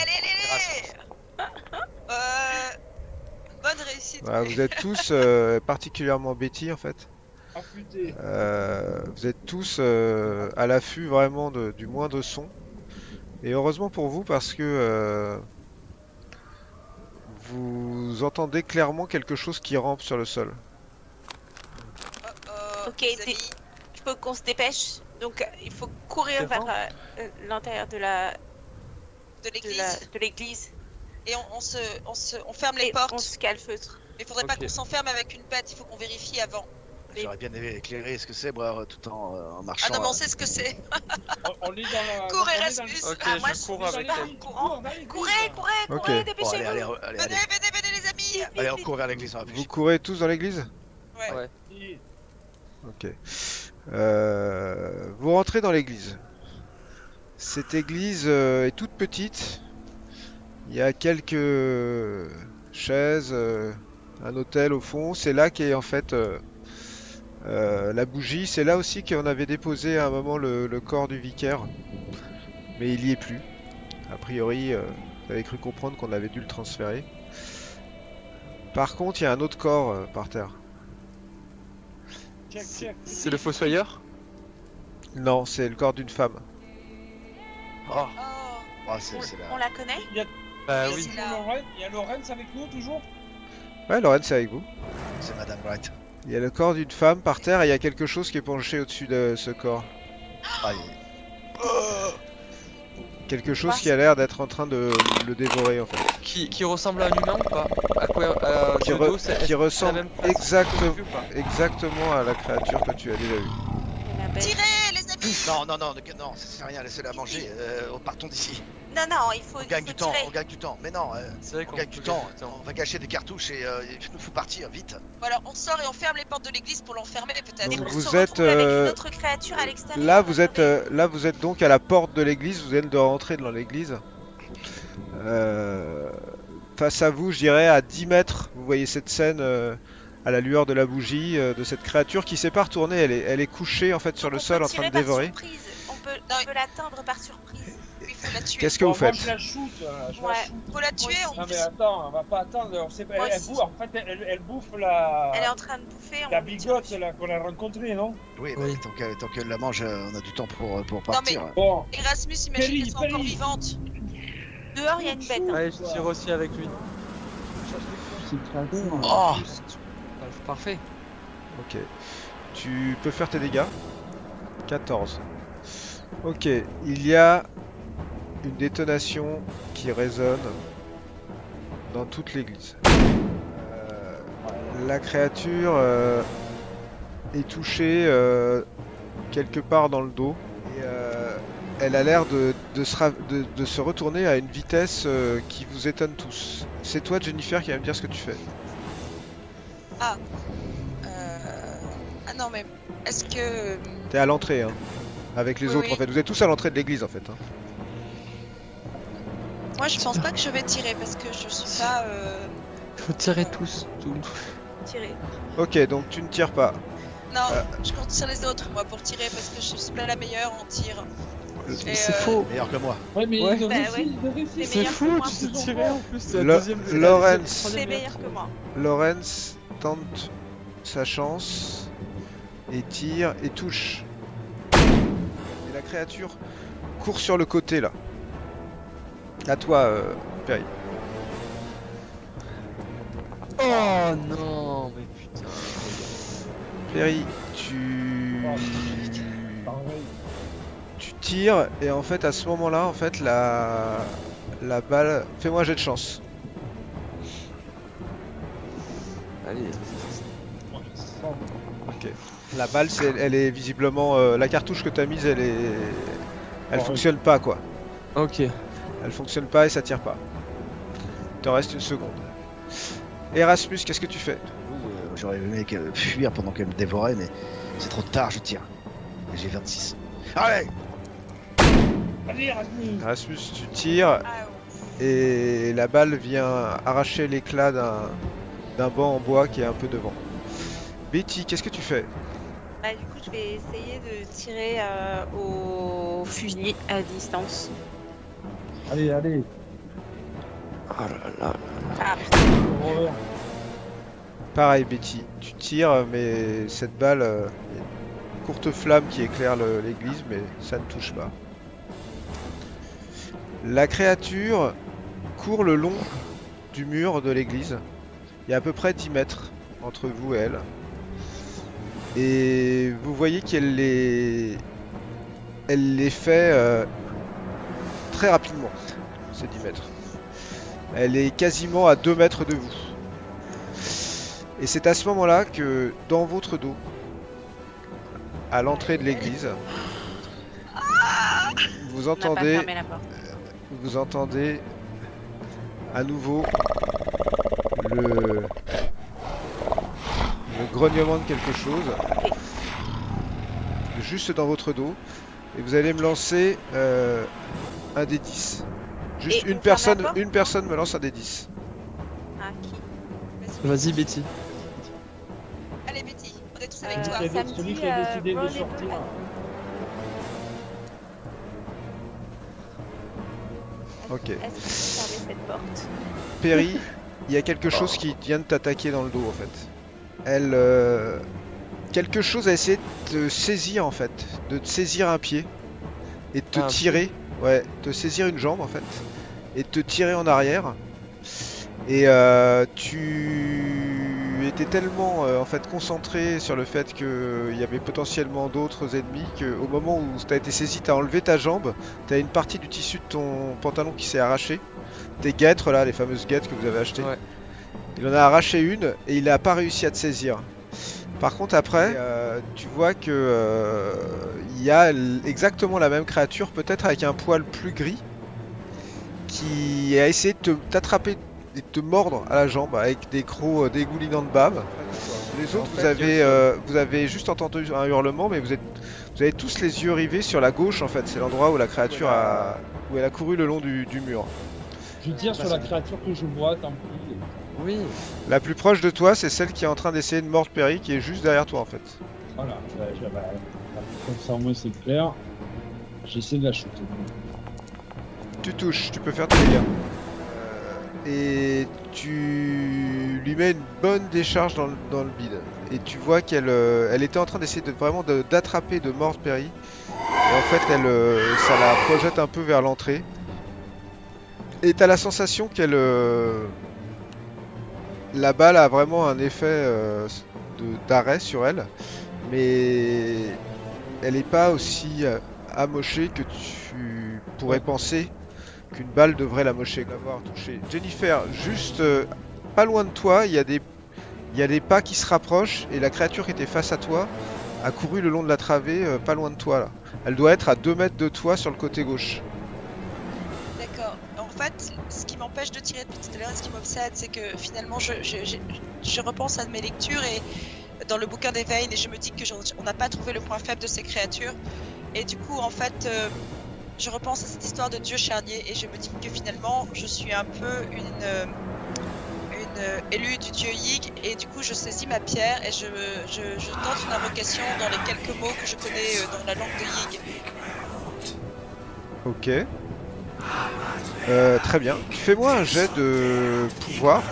Bonne réussite. Voilà, vous êtes tous, particulièrement Betty en fait, Affûté. vous êtes tous à l'affût vraiment du moindre son. Et heureusement pour vous parce que vous entendez clairement quelque chose qui rampe sur le sol. Ok, les amis. Il faut qu'on se dépêche. Donc il faut courir C'est vers bon. l'intérieur de De l'église. l'église. Et on ferme les Et portes. on se calfeutre. Il faudrait pas Ok. qu'on s'enferme avec une bête, il faut qu'on vérifie avant. J'aurais bien aimé éclairer ce que c'est, moi, tout en marchant. Ah non, mais on sait ce que c'est. On est dans la. Cours, on est dans Erasmus. Ok, Ah, moi, je cours dans avec l'église, elle. cours dans l'église. Courez, Ok. Bon, allez, dépêchez-vous. allez, Venez les amis. allez, on court vers l'église, on va Vous plus. courez tous dans l'église? Ouais. Ouais. Et- Ok. Vous rentrez dans l'église. Cette église est toute petite. Il y a quelques chaises, un autel au fond. C'est là qu'est en fait la bougie. C'est là aussi qu'on avait déposé à un moment le corps du vicaire. Mais il y est plus. A priori, vous avez cru comprendre qu'on avait dû le transférer. Par contre, il y a un autre corps par terre. Check. C'est le fossoyeur? Non, c'est le corps d'une femme. Oh, Oh, oh, c'est On là. la connaît? Bah Oui, oui. c'est là. Il y a Lorenz avec nous toujours. Ouais, Lorraine, c'est avec vous. C'est Madame Wright. Il y a le corps d'une femme par terre et il y a quelque chose qui est penché au-dessus de ce corps. Aïe. Quelque chose qui a l'air d'être en train de le dévorer en fait. Qui ressemble à un humain ou pas? À quoi? Qui, de re- dos, c'est- qui c'est la ressemble même façon que j'ai vu ou pas? exactement à la créature que tu as déjà vue. La belle. tirez les amis. Non, ça sert à rien, laissez-la manger. Partons d'ici. Non, il faut, On gagne il faut du temps, tirer. on gagne du temps. Mais non, C'est vrai on qu'on gagne peut du gagner temps. du temps. On va gâcher des cartouches et il nous faut partir vite. Voilà, on sort et on ferme les portes de l'église pour l'enfermer peut-être. Et Donc pour vous se êtes, retrouver avec une autre créature à l'extérieur. Là, vous êtes donc à la porte de l'église. Vous venez de rentrer dans l'église. Face à vous, je dirais à 10 mètres, vous voyez cette scène à la lueur de la bougie de cette créature qui s'est pas retournée. Elle est couchée en fait sur le sol en train de dévorer. On peut l'atteindre par surprise. Il faut la tuer. Qu'est-ce que vous Moi, faites? je la shoot. Ouais. Faut la tuer, on... Non mais attends, on va pas attendre. Moi Elle aussi. bouffe, en fait, elle bouffe la... Elle est en train de bouffer. la on bigote tire. là qu'on a rencontrée, non? Oui, Oui. tant qu'elle la mange, on a du temps pour partir. Bon, Erasmus, imagine qu'elle soit encore Perry. vivante. Dehors, il y a une bête. hein. Allez, je tire aussi avec lui. Oh Parfait. Ok. Tu peux faire tes dégâts. 14. Ok, il y a une détonation qui résonne dans toute l'église. La créature est touchée quelque part dans le dos et elle a l'air de se retourner à une vitesse qui vous étonne tous. C'est toi, Jennifer, qui va me dire ce que tu fais. Ah non mais est-ce que... T'es à l'entrée, hein, avec les Oui, autres oui. en fait. Vous êtes tous à l'entrée de l'église en fait. Hein. Moi je pense pas que je vais tirer parce que je suis pas... Il faut tirer tous. Tirer. Ok, donc tu ne tires pas. Non, je compte sur les autres moi pour tirer parce que je suis pas la meilleure en tir. Et, C'est faux. Meilleur que moi. ouais, mais Ouais. il Bah ouais. vérifie. C'est meilleur que moi. Tu sais tirer en plus. C'est la Lo- deuxième. c'est la Lawrence. deuxième- C'est troisième meilleur que moi. Lawrence tente sa chance et tire et touche. Et la créature court sur le côté là. À toi, Perry. Oh non, mais putain. Perry, tu tires et en fait à ce moment-là, en fait la balle. Fais-moi un jet de chance. Allez. Ok. La balle, elle est visiblement la cartouche que t'as mise, elle fonctionne pas quoi. Ok. Elle fonctionne pas et ça tire pas. Il te reste une seconde. Erasmus, qu'est-ce que tu fais? J'aurais aimé fuir pendant qu'elle me dévorait, mais c'est trop tard, je tire. Et j'ai 26. Allez Allez, Erasmus. Erasmus, tu tires Ah, et la balle vient arracher l'éclat d'un banc en bois qui est un peu devant. Betty, qu'est-ce que tu fais? Bah, du coup, je vais essayer de tirer au fusil à distance. Allez. Oh là là. Ah, Horreur. Pareil, Betty, tu tires, mais cette balle, il y a une courte flamme qui éclaire l'église, mais ça ne touche pas. La créature court le long du mur de l'église. Il y a à peu près 10 mètres entre vous et elle. Et vous voyez qu'elle les fait très rapidement, ces 10 mètres. Elle est quasiment à 2 mètres de vous. Et c'est à ce moment-là que, dans votre dos, à l'entrée de l'église, vous on n'a pas entendez, fermé la porte. vous entendez à nouveau le grognement de quelque chose, juste dans votre dos, et vous allez me lancer un des 10. Juste Et une on ferme la personne, porte me lance un des 10. Ah, qui Vas-y, Betty. allez Betty, on est tous avec Euh, toi. C'est ça me celui dit, qui a décidé de Ron et sortir. Bud. Ok. Est-ce qu'on peut fermer cette porte? Perry, il y a quelque chose qui vient de t'attaquer dans le dos en fait. Elle, quelque chose a essayé de te saisir en fait, de te saisir un pied et de te Un tirer, ouais, te saisir une jambe en fait et de te tirer en arrière. Et tu étais tellement en fait concentré sur le fait qu'il y avait potentiellement d'autres ennemis qu'au moment où tu as été saisi, tu as enlevé ta jambe, tu as une partie du tissu de ton pantalon qui s'est arraché. Tes guêtres là, les fameuses guêtres que vous avez achetées. Ouais. Il en a arraché une et il n'a pas réussi à te saisir. Par contre après, tu vois que il y a exactement la même créature, peut-être avec un poil plus gris. qui a essayé de t'attraper et de te mordre à la jambe avec des crocs dégoulinants de bave. Les autres, vous avez juste entendu un hurlement, mais vous avez tous les yeux rivés sur la gauche en fait. C'est l'endroit où la créature où elle a couru le long du mur. Je tire sur la créature que je vois, tant pis. Oui. La plus proche de toi, c'est celle qui est en train d'essayer de mordre Perry, qui est juste derrière toi en fait. Voilà, comme ça au moins c'est clair. J'essaie de la shooter. Tu touches, tu peux faire tes dégâts. Et tu lui mets une bonne décharge dans le bide. Et tu vois qu'elle elle était en train d'essayer vraiment d'attraper, de mordre Perry. Et en fait, ça la projette un peu vers l'entrée. Et t'as la sensation qu'elle... la balle a vraiment un effet d'arrêt sur elle. Mais elle n'est pas aussi amochée que tu pourrais penser qu'une balle devrait l'amocher, l'avoir touché. Jennifer, juste pas loin de toi, il y a des pas qui se rapprochent et la créature qui était face à toi a couru le long de la travée, pas loin de toi là. Elle doit être à 2 mètres de toi sur le côté gauche. D'accord. En fait, ce qui m'empêche de tirer depuis tout à l'heure et ce qui m'obsède, c'est que finalement, je repense à mes lectures et dans le bouquin des Vaynes et je me dis que on n'a pas trouvé le point faible de ces créatures. Et du coup, en fait, je repense à cette histoire de dieu charnier et je me dis que finalement, je suis un peu une élue du dieu Yig et du coup, je saisis ma pierre et je tente une invocation dans les quelques mots que je connais dans la langue de Yig. Ok. Très bien. Fais-moi un jet de pouvoir.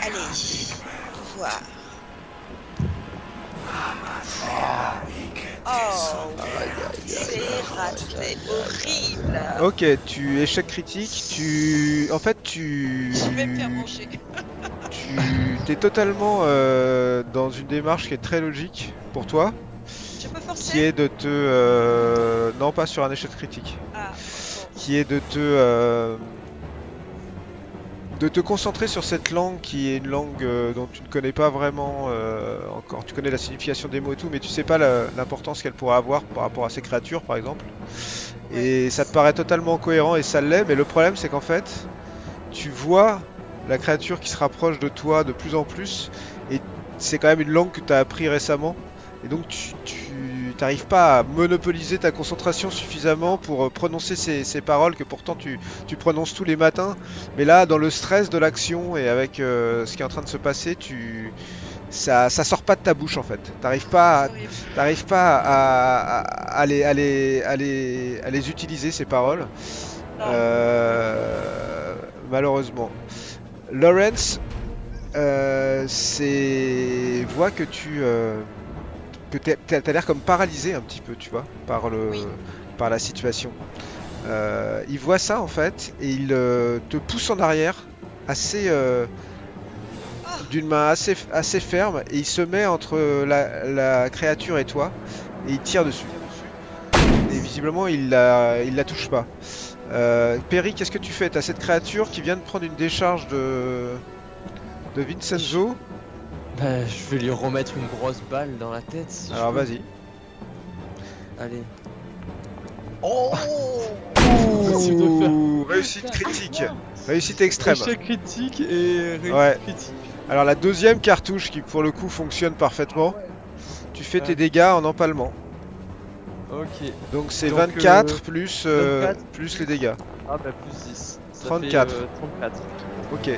Allez, pouvoir. Oh, c'est raté, horrible. Ok, tu échec critique. En fait, Je vais me faire manger. tu es totalement dans une démarche qui est très logique pour toi, Je peux qui forcer. est de te... non, pas sur un échec critique. Ah, bon. Qui est de te concentrer sur cette langue qui est une langue dont tu ne connais pas vraiment encore. Tu connais la signification des mots et tout, mais tu sais pas l'importance qu'elle pourrait avoir par rapport à ces créatures, par exemple. Et ça te paraît totalement cohérent et ça l'est, mais le problème c'est qu'en fait, tu vois la créature qui se rapproche de toi de plus en plus, et c'est quand même une langue que tu as appris récemment, et donc tu n'arrives pas à monopoliser ta concentration suffisamment pour prononcer ces paroles que pourtant tu prononces tous les matins, mais là dans le stress de l'action et avec ce qui est en train de se passer, ça sort pas de ta bouche en fait. T'arrives pas à les utiliser ces paroles. Malheureusement. Lawrence voit que t'as l'air comme paralysé un petit peu, tu vois, par la situation. Il voit ça en fait et il te pousse en arrière d'une main assez ferme et il se met entre la créature et toi et il tire dessus. Et visiblement il la touche pas. Perry, qu'est-ce que tu fais? T'as cette créature qui vient de prendre une décharge de Vincenzo. Bah, je vais lui remettre une grosse balle dans la tête. Si Alors je peux. vas-y. Allez. Oh Réussite critique. Réussite extrême. Échec critique et réussite Ouais. critique. Alors la deuxième cartouche qui pour le coup fonctionne parfaitement. Tu fais tes dégâts en empalement. Ok. Donc c'est Donc, 24 plus 24. plus les dégâts. Ah bah plus 10. Ça 34. fait, 34. Ok.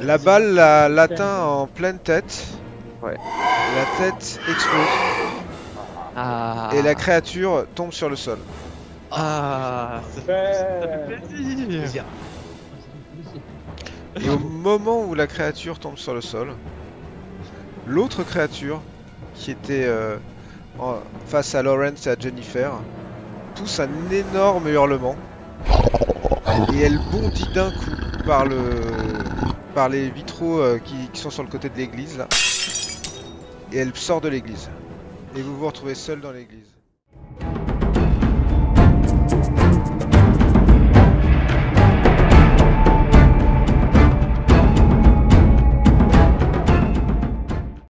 La balle l'atteint en pleine tête. Ouais. La tête explose Ah. et la créature tombe sur le sol. Ah. Ça fait plaisir. Plaisir. Et au moment où la créature tombe sur le sol, l'autre créature qui était face à Lawrence et à Jennifer pousse un énorme hurlement et elle bondit d'un coup par les vitraux qui sont sur le côté de l'église là, et elle sort de l'église et vous vous retrouvez seul dans l'église.